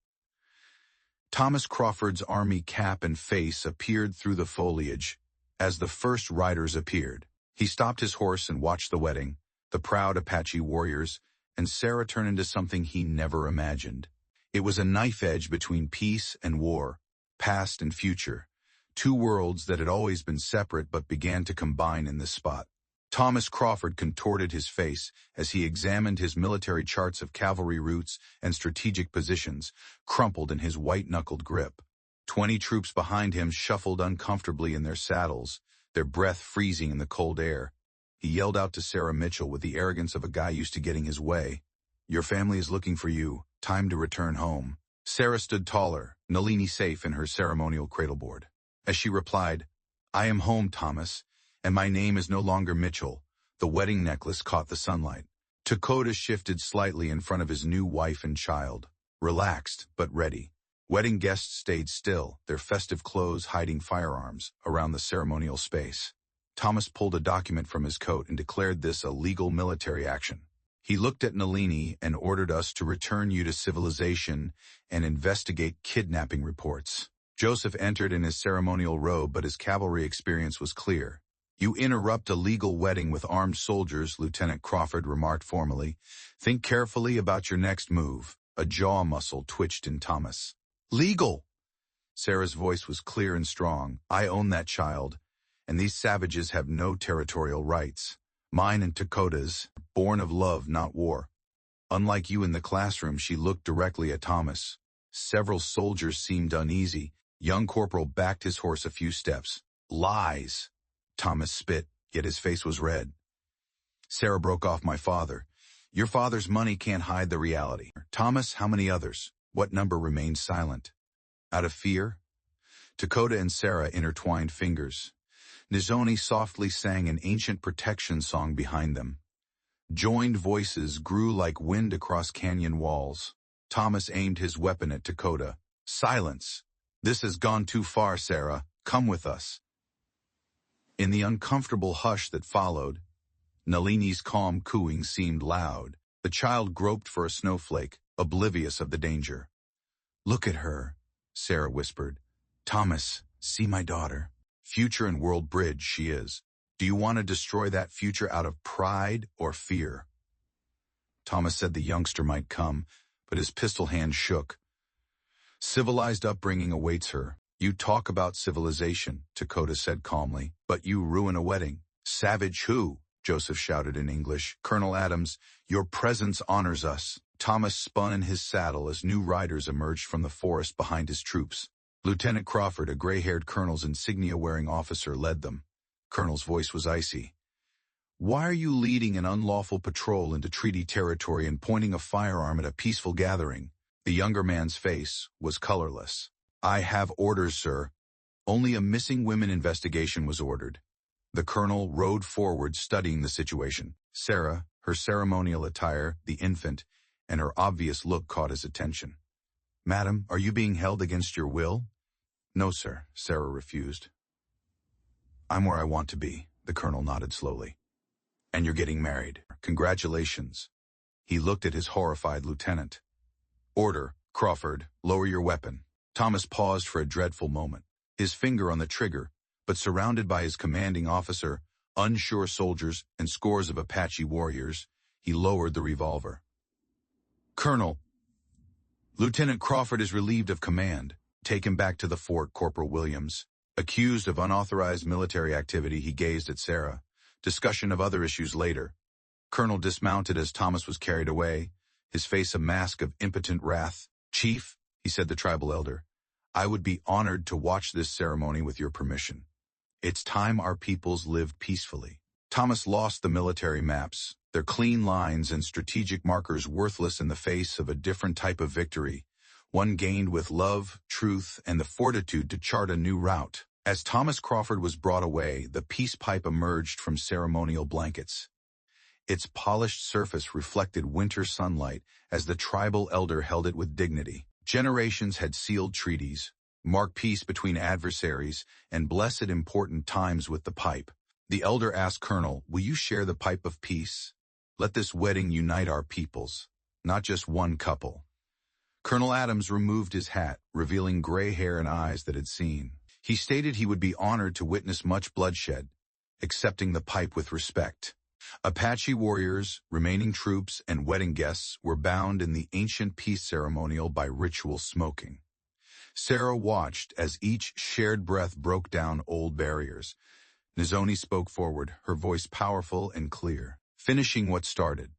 Thomas Crawford's army cap and face appeared through the foliage. As the first riders appeared, he stopped his horse and watched the wedding, the proud Apache warriors, and Sarah turn into something he never imagined. It was a knife edge between peace and war, past and future, two worlds that had always been separate but began to combine in this spot. Thomas Crawford contorted his face as he examined his military charts of cavalry routes and strategic positions, crumpled in his white-knuckled grip. 20 troops behind him shuffled uncomfortably in their saddles, their breath freezing in the cold air. He yelled out to Sarah Mitchell with the arrogance of a guy used to getting his way. Your family is looking for you. Time to return home. Sarah stood taller, Nalini safe in her ceremonial cradleboard. As she replied, I am home, Thomas, and my name is no longer Mitchell. The wedding necklace caught the sunlight. Dakota shifted slightly in front of his new wife and child, relaxed but ready. Wedding guests stayed still, their festive clothes hiding firearms around the ceremonial space. Thomas pulled a document from his coat and declared this a legal military action. He looked at Nalini and ordered us to return you to civilization and investigate kidnapping reports. Joseph entered in his ceremonial robe, but his cavalry experience was clear. You interrupt a legal wedding with armed soldiers, Lieutenant Crawford remarked formally. Think carefully about your next move. A jaw muscle twitched in Thomas. Legal! Sarah's voice was clear and strong. I own that child, and these savages have no territorial rights. Mine and Dakota's, born of love, not war. Unlike you in the classroom, she looked directly at Thomas. Several soldiers seemed uneasy. Young Corporal backed his horse a few steps. Lies! Thomas spit, yet his face was red. Sarah broke off. My father. Your father's money can't hide the reality. Thomas, how many others? What number remained silent? Out of fear? Dakota and Sarah intertwined fingers. Nizoni softly sang an ancient protection song behind them. Joined voices grew like wind across canyon walls. Thomas aimed his weapon at Dakota. Silence! This has gone too far, Sarah. Come with us. In the uncomfortable hush that followed, Nalini's calm cooing seemed loud. The child groped for a snowflake, oblivious of the danger. Look at her, Sarah whispered. Thomas, see my daughter. Future and world bridge she is. Do you want to destroy that future out of pride or fear? Thomas said the youngster might come, but his pistol hand shook. Civilized upbringing awaits her. You talk about civilization, Dakota said calmly, but you ruin a wedding. Savage who? Joseph shouted in English. Colonel Adams, your presence honors us. Thomas spun in his saddle as new riders emerged from the forest behind his troops. Lieutenant Crawford, a gray-haired colonel's insignia-wearing officer, led them. Colonel's voice was icy. Why are you leading an unlawful patrol into treaty territory and pointing a firearm at a peaceful gathering? The younger man's face was colorless. I have orders, sir. Only a missing women investigation was ordered. The colonel rode forward, studying the situation. Sarah, her ceremonial attire, the infant, and her obvious look caught his attention. Madam, are you being held against your will? No, sir, Sarah refused. I'm where I want to be, the colonel nodded slowly. And you're getting married. Congratulations. He looked at his horrified lieutenant. Order, Crawford, lower your weapon. Thomas paused for a dreadful moment, his finger on the trigger, but surrounded by his commanding officer, unsure soldiers, and scores of Apache warriors, he lowered the revolver. Colonel, Lieutenant Crawford is relieved of command. Take him back to the fort, Corporal Williams. Accused of unauthorized military activity, he gazed at Sarah. Discussion of other issues later. Colonel dismounted as Thomas was carried away, his face a mask of impotent wrath. Chief, he said, the tribal elder, I would be honored to watch this ceremony with your permission. It's time our peoples lived peacefully. Thomas lost the military maps, their clean lines and strategic markers worthless in the face of a different type of victory, one gained with love, truth, and the fortitude to chart a new route. As Thomas Crawford was brought away, the peace pipe emerged from ceremonial blankets. Its polished surface reflected winter sunlight as the tribal elder held it with dignity. Generations had sealed treaties, marked peace between adversaries, and blessed important times with the pipe. The elder asked Colonel, will you share the pipe of peace? Let this wedding unite our peoples, not just one couple. Colonel Adams removed his hat, revealing gray hair and eyes that had seen. He stated he would be honored to witness much bloodshed, accepting the pipe with respect. Apache warriors, remaining troops, and wedding guests were bound in the ancient peace ceremonial by ritual smoking. Sarah watched as each shared breath broke down old barriers. Nizoni spoke forward, her voice powerful and clear, finishing what started.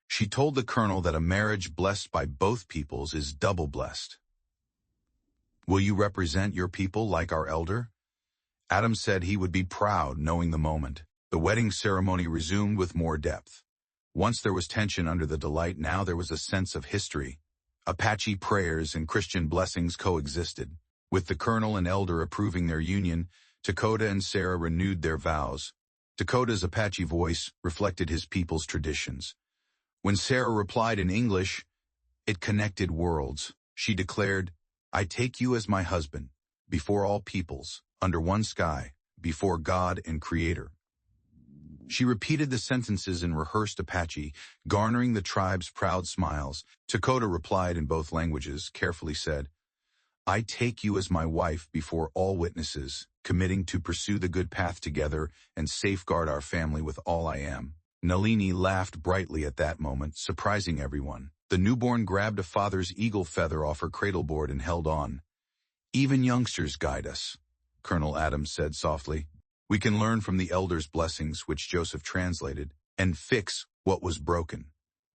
She told the colonel that a marriage blessed by both peoples is double blessed. Will you represent your people like our elder? Adam said he would be proud knowing the moment. The wedding ceremony resumed with more depth. Once there was tension under the delight, now there was a sense of history. Apache prayers and Christian blessings coexisted. With the colonel and elder approving their union, Dakota and Sarah renewed their vows. Dakota's Apache voice reflected his people's traditions. When Sarah replied in English, it connected worlds. She declared, I take you as my husband, before all peoples, under one sky, before God and Creator. She repeated the sentences in rehearsed Apache, garnering the tribe's proud smiles. Dakota replied in both languages, carefully said, I take you as my wife before all witnesses, committing to pursue the good path together and safeguard our family with all I am. Nalini laughed brightly at that moment, surprising everyone. The newborn grabbed a father's eagle feather off her cradleboard and held on. Even youngsters guide us, Colonel Adams said softly. We can learn from the elders' blessings, which Joseph translated, and fix what was broken.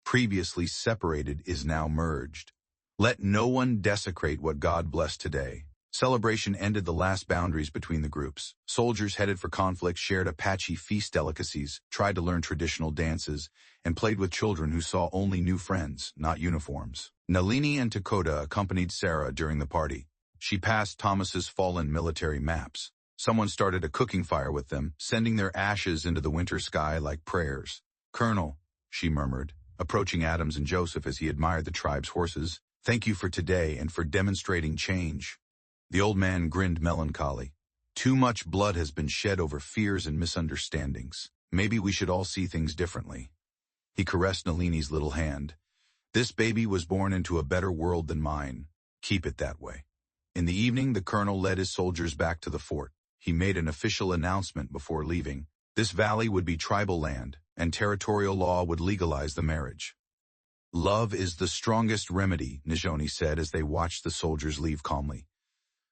Previously separated is now merged. Let no one desecrate what God blessed today. Celebration ended the last boundaries between the groups. Soldiers headed for conflict shared Apache feast delicacies, tried to learn traditional dances, and played with children who saw only new friends, not uniforms. Nalini and Dakota accompanied Sarah during the party. She passed Thomas's fallen military maps. Someone started a cooking fire with them, sending their ashes into the winter sky like prayers. Colonel, she murmured, approaching Adams and Joseph as he admired the tribe's horses, thank you for today and for demonstrating change. The old man grinned melancholy. Too much blood has been shed over fears and misunderstandings. Maybe we should all see things differently. He caressed Nalini's little hand. This baby was born into a better world than mine. Keep it that way. In the evening, the colonel led his soldiers back to the fort. He made an official announcement before leaving. This valley would be tribal land, and territorial law would legalize the marriage. Love is the strongest remedy, Nijoni said as they watched the soldiers leave calmly.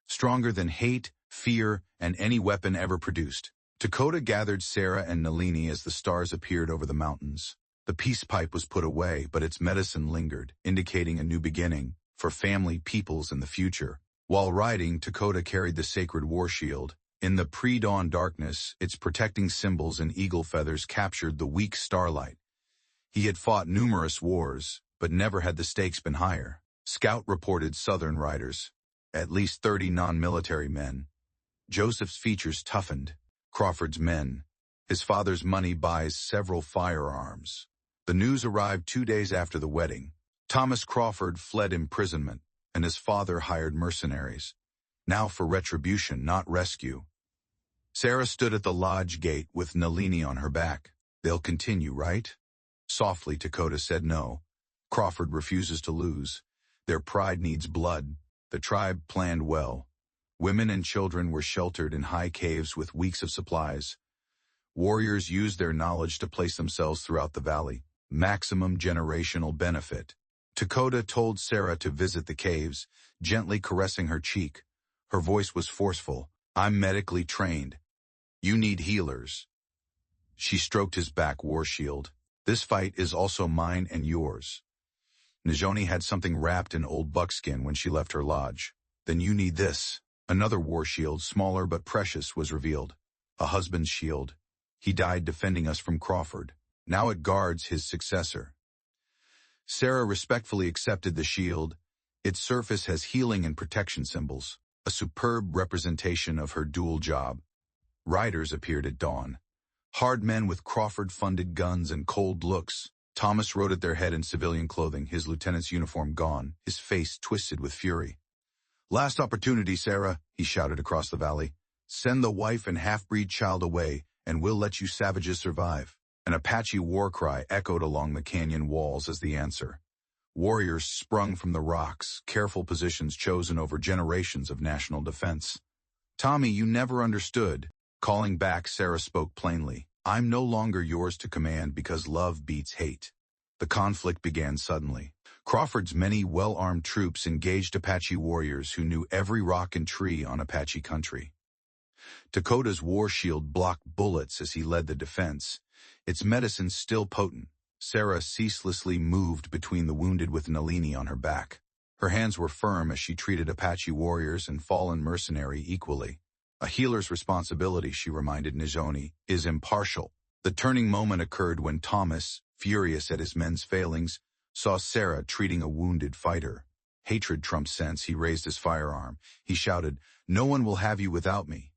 Stronger than hate, fear, and any weapon ever produced. Dakota gathered Sarah and Nalini as the stars appeared over the mountains. The peace pipe was put away, but its medicine lingered, indicating a new beginning for family, peoples, and the future. While riding, Dakota carried the sacred war shield. In the pre-dawn darkness, its protecting symbols and eagle feathers captured the weak starlight. He had fought numerous wars, but never had the stakes been higher. Scout reported Southern riders, at least 30 non-military men. Joseph's features toughened. Crawford's men. His father's money buys several firearms. The news arrived 2 days after the wedding. Thomas Crawford fled imprisonment, and his father hired mercenaries. Now for retribution, not rescue. Sarah stood at the lodge gate with Nalini on her back. They'll continue, right? Softly, Dakota said no. Crawford refuses to lose. Their pride needs blood. The tribe planned well. Women and children were sheltered in high caves with weeks of supplies. Warriors used their knowledge to place themselves throughout the valley. Maximum generational benefit. Dakota told Sarah to visit the caves, gently caressing her cheek. Her voice was forceful. I'm medically trained. You need healers. She stroked his back war shield. This fight is also mine and yours. Nijoni had something wrapped in old buckskin when she left her lodge. Then you need this. Another war shield, smaller but precious, was revealed. A husband's shield. He died defending us from Crawford. Now it guards his successor. Sarah respectfully accepted the shield. Its surface has healing and protection symbols, a superb representation of her dual job. Riders appeared at dawn. Hard men with Crawford-funded guns and cold looks. Thomas rode at their head in civilian clothing, his lieutenant's uniform gone, his face twisted with fury. Last opportunity, Sarah, he shouted across the valley. Send the wife and half-breed child away, and we'll let you savages survive. An Apache war cry echoed along the canyon walls as the answer. Warriors sprung from the rocks, careful positions chosen over generations of national defense. Tommy, you never understood. Calling back, Sarah spoke plainly. I'm no longer yours to command because love beats hate. The conflict began suddenly. Crawford's many well-armed troops engaged Apache warriors who knew every rock and tree on Apache country. Dakota's war shield blocked bullets as he led the defense, its medicine still potent. Sarah ceaselessly moved between the wounded with Nalini on her back. Her hands were firm as she treated Apache warriors and fallen mercenary equally. A healer's responsibility, she reminded Nijoni, is impartial. The turning moment occurred when Thomas, furious at his men's failings, saw Sarah treating a wounded fighter. Hatred trumped sense. He raised his firearm. He shouted, "No one will have you without me."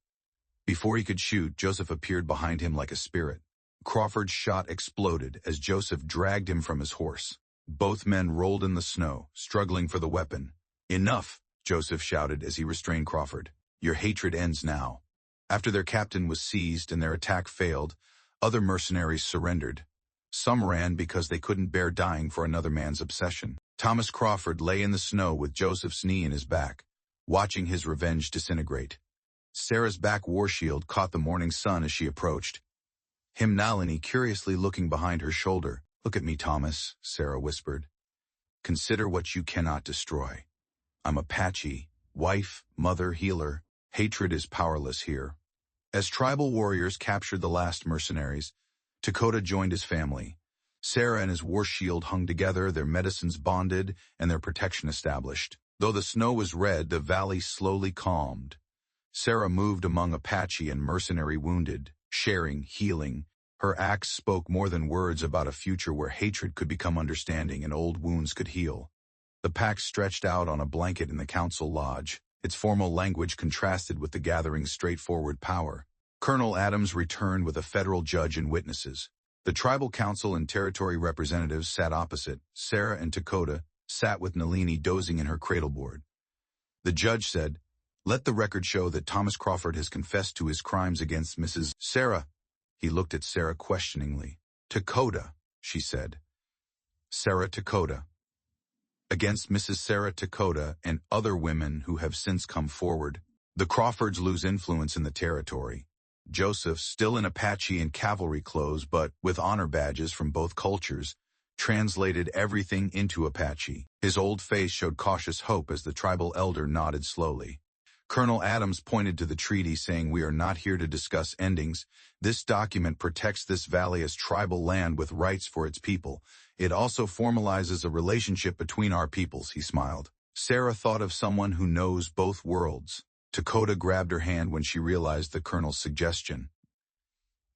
Before he could shoot, Joseph appeared behind him like a spirit. Crawford's shot exploded as Joseph dragged him from his horse. Both men rolled in the snow, struggling for the weapon. "Enough," Joseph shouted as he restrained Crawford. "Your hatred ends now." After their captain was seized and their attack failed, other mercenaries surrendered. Some ran because they couldn't bear dying for another man's obsession. Thomas Crawford lay in the snow with Joseph's knee in his back, watching his revenge disintegrate. Sarah's back war shield caught the morning sun as she approached. Nalini curiously looking behind her shoulder. "Look at me, Thomas," Sarah whispered. "Consider what you cannot destroy. I'm Apache, wife, mother, healer. Hatred is powerless here." As tribal warriors captured the last mercenaries, Dakota joined his family. Sarah and his war shield hung together, their medicines bonded, and their protection established. Though the snow was red, the valley slowly calmed. Sarah moved among Apache and mercenary wounded, sharing, healing. Her acts spoke more than words about a future where hatred could become understanding and old wounds could heal. The pack stretched out on a blanket in the council lodge. Its formal language contrasted with the gathering's straightforward power. Colonel Adams returned with a federal judge and witnesses. The tribal council and territory representatives sat opposite. Sarah and Dakota sat with Nalini dozing in her cradleboard. The judge said, "Let the record show that Thomas Crawford has confessed to his crimes against Mrs. Sarah." He looked at Sarah questioningly. "Dakota," she said. "Sarah Dakota. Against Mrs. Sarah Dakota and other women who have since come forward. The Crawfords lose influence in the territory. Joseph, still in Apache and cavalry clothes but with honor badges from both cultures, translated everything into Apache. His old face showed cautious hope as the tribal elder nodded slowly. Colonel Adams pointed to the treaty, saying, "We are not here to discuss endings. This document protects this valley as tribal land with rights for its people. It also formalizes a relationship between our peoples," he smiled. Sarah thought of someone who knows both worlds. Dakota grabbed her hand when she realized the colonel's suggestion.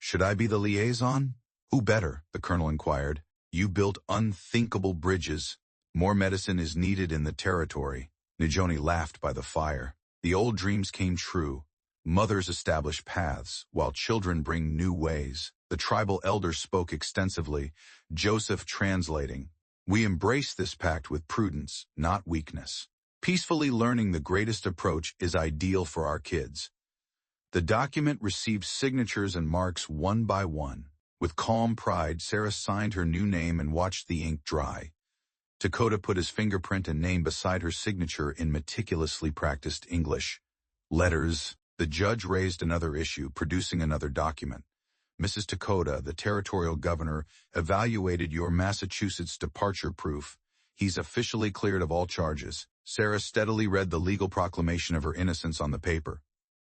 "Should I be the liaison?" "Who better?" the colonel inquired. "You built unthinkable bridges. More medicine is needed in the territory." Najoni laughed by the fire. "The old dreams came true. Mothers establish paths, while children bring new ways." The tribal elder spoke extensively, Joseph translating. "We embrace this pact with prudence, not weakness. Peacefully learning the greatest approach is ideal for our kids." The document received signatures and marks one by one. With calm pride, Sarah signed her new name and watched the ink dry. Dakota put his fingerprint and name beside her signature in meticulously practiced English. Letters. The judge raised another issue, producing another document. "Mrs. Dakota, the territorial governor, evaluated your Massachusetts departure proof. He's officially cleared of all charges." Sarah steadily read the legal proclamation of her innocence on the paper.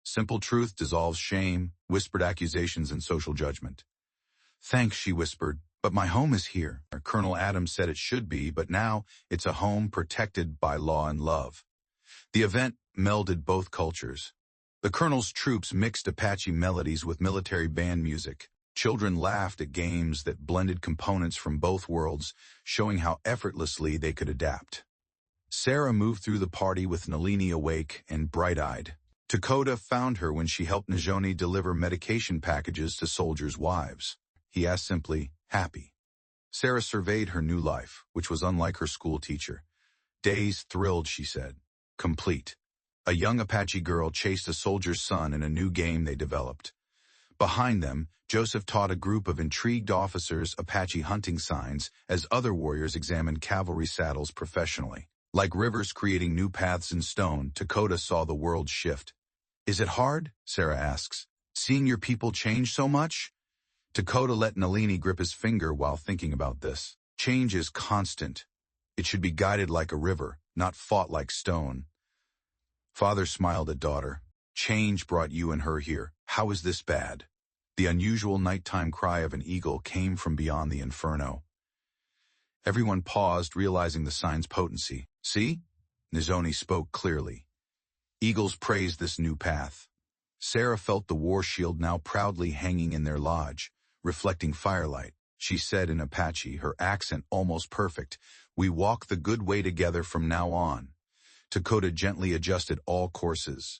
"Simple truth dissolves shame, whispered accusations, and social judgment." "Thanks," she whispered, "but my home is here." Colonel Adams said it should be, but now it's a home protected by law and love. The event melded both cultures. The colonel's troops mixed Apache melodies with military band music. Children laughed at games that blended components from both worlds, showing how effortlessly they could adapt. Sarah moved through the party with Nalini awake and bright-eyed. Dakota found her when she helped Najoni deliver medication packages to soldiers' wives. He asked simply, "Happy?" Sarah surveyed her new life, which was unlike her school teacher. "Days thrilled," she said. "Complete." A young Apache girl chased a soldier's son in a new game they developed. Behind them, Joseph taught a group of intrigued officers Apache hunting signs as other warriors examined cavalry saddles professionally. Like rivers creating new paths in stone, Dakota saw the world shift. "Is it hard?" Sarah asks. "Seeing your people change so much?" Dakota let Nalini grip his finger while thinking about this. "Change is constant. It should be guided like a river, not fought like stone." Father smiled at daughter. "Change brought you and her here. How is this bad?" The unusual nighttime cry of an eagle came from beyond the inferno. Everyone paused, realizing the sign's potency. "See?" Nizoni spoke clearly. Eagles praised this new path. Sarah felt the war shield now proudly hanging in their lodge, reflecting firelight. She said in Apache, her accent almost perfect, "We walk the good way together from now on." Dakota gently adjusted all courses.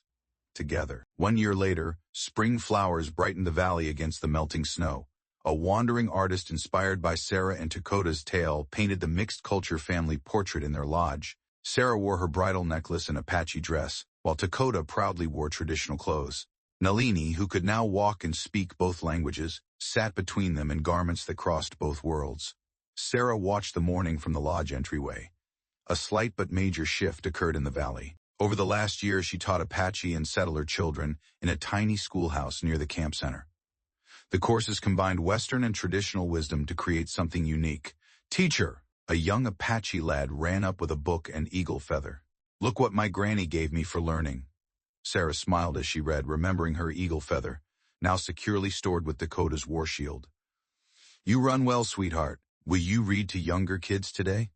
Together. 1 year later, spring flowers brightened the valley against the melting snow. A wandering artist inspired by Sarah and Dakota's tale painted the mixed culture family portrait in their lodge. Sarah wore her bridal necklace and Apache dress, while Dakota proudly wore traditional clothes. Nalini, who could now walk and speak both languages, sat between them in garments that crossed both worlds. Sarah watched the morning from the lodge entryway. A slight but major shift occurred in the valley. Over the last year, she taught Apache and settler children in a tiny schoolhouse near the camp center. The courses combined Western and traditional wisdom to create something unique. "Teacher!" A young Apache lad ran up with a book and eagle feather. "Look what my granny gave me for learning." Sarah smiled as she read, remembering her eagle feather, now securely stored with Dakota's war shield. "You run well, sweetheart. Will you read to younger kids today?"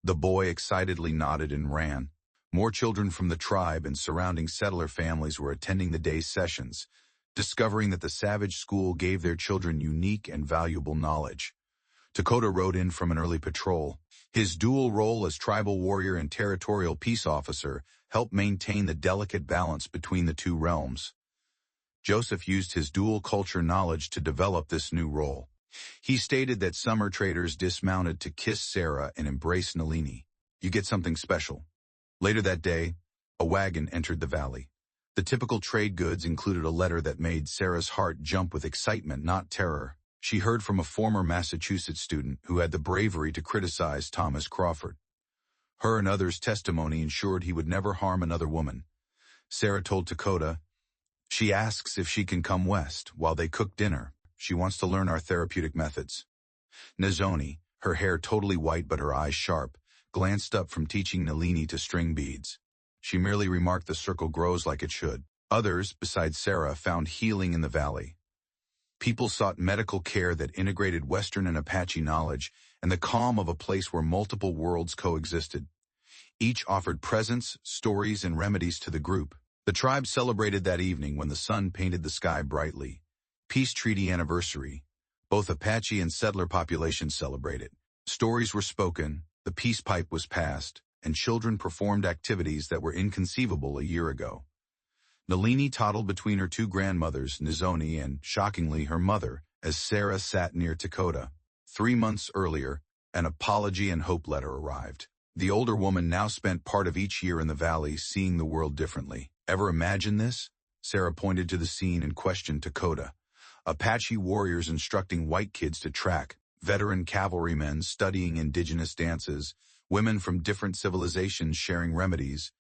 The boy excitedly nodded and ran. More children from the tribe and surrounding settler families were attending the day's sessions, discovering that the Savage School gave their children unique and valuable knowledge. Dakota rode in from an early patrol. His dual role as tribal warrior and territorial peace officer helped maintain the delicate balance between the two realms. Joseph used his dual culture knowledge to develop this new role. He stated that summer traders dismounted to kiss Sarah and embrace Nalini. "You get something special." Later that day, a wagon entered the valley. The typical trade goods included a letter that made Sarah's heart jump with excitement, not terror. She heard from a former Massachusetts student who had the bravery to criticize Thomas Crawford. Her and others' testimony ensured he would never harm another woman. Sarah told Dakota, "She asks if she can come west while they cook dinner. She wants to learn our therapeutic methods." Nizoni, her hair totally white but her eyes sharp, glanced up from teaching Nalini to string beads. She merely remarked the circle grows like it should. Others, besides Sarah, found healing in the valley. People sought medical care that integrated Western and Apache knowledge and the calm of a place where multiple worlds coexisted. Each offered presents, stories, and remedies to the group. The tribe celebrated that evening when the sun painted the sky brightly. Peace Treaty Anniversary. Both Apache and settler populations celebrated. Stories were spoken, the peace pipe was passed, and children performed activities that were inconceivable a year ago. Nalini toddled between her two grandmothers, Nizoni and, shockingly, her mother, as Sarah sat near Dakota. 3 months earlier, an apology and hope letter arrived. The older woman now spent part of each year in the valley seeing the world differently. Ever imagine this? Sarah pointed to the scene and questioned Dakota. Apache warriors instructing white kids to track, veteran cavalrymen studying indigenous dances, women from different civilizations sharing remedies.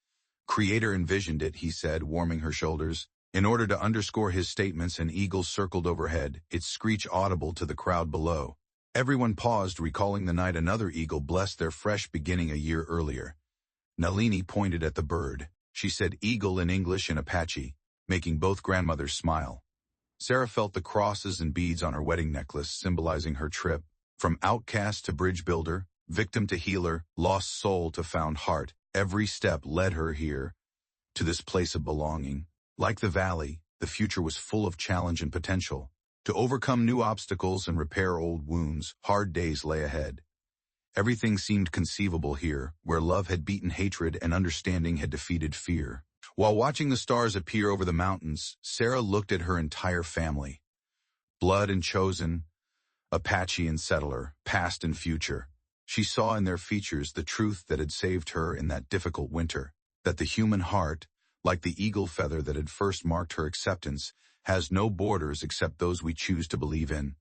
Creator envisioned it, he said, warming her shoulders. In order to underscore his statements, an eagle circled overhead, its screech audible to the crowd below. Everyone paused, recalling the night another eagle blessed their fresh beginning a year earlier. Nalini pointed at the bird. She said eagle in English and Apache, making both grandmothers smile. Sarah felt the crosses and beads on her wedding necklace, symbolizing her trip. From outcast to bridge builder, victim to healer, lost soul to found heart, every step led her here, to this place of belonging. Like the valley, the future was full of challenge and potential. To overcome new obstacles and repair old wounds, hard days lay ahead. Everything seemed conceivable here, where love had beaten hatred and understanding had defeated fear. While watching the stars appear over the mountains, Sarah looked at her entire family. Blood and chosen, Apache and settler, past and future. She saw in their features the truth that had saved her in that difficult winter, that the human heart, like the eagle feather that had first marked her acceptance, has no borders except those we choose to believe in.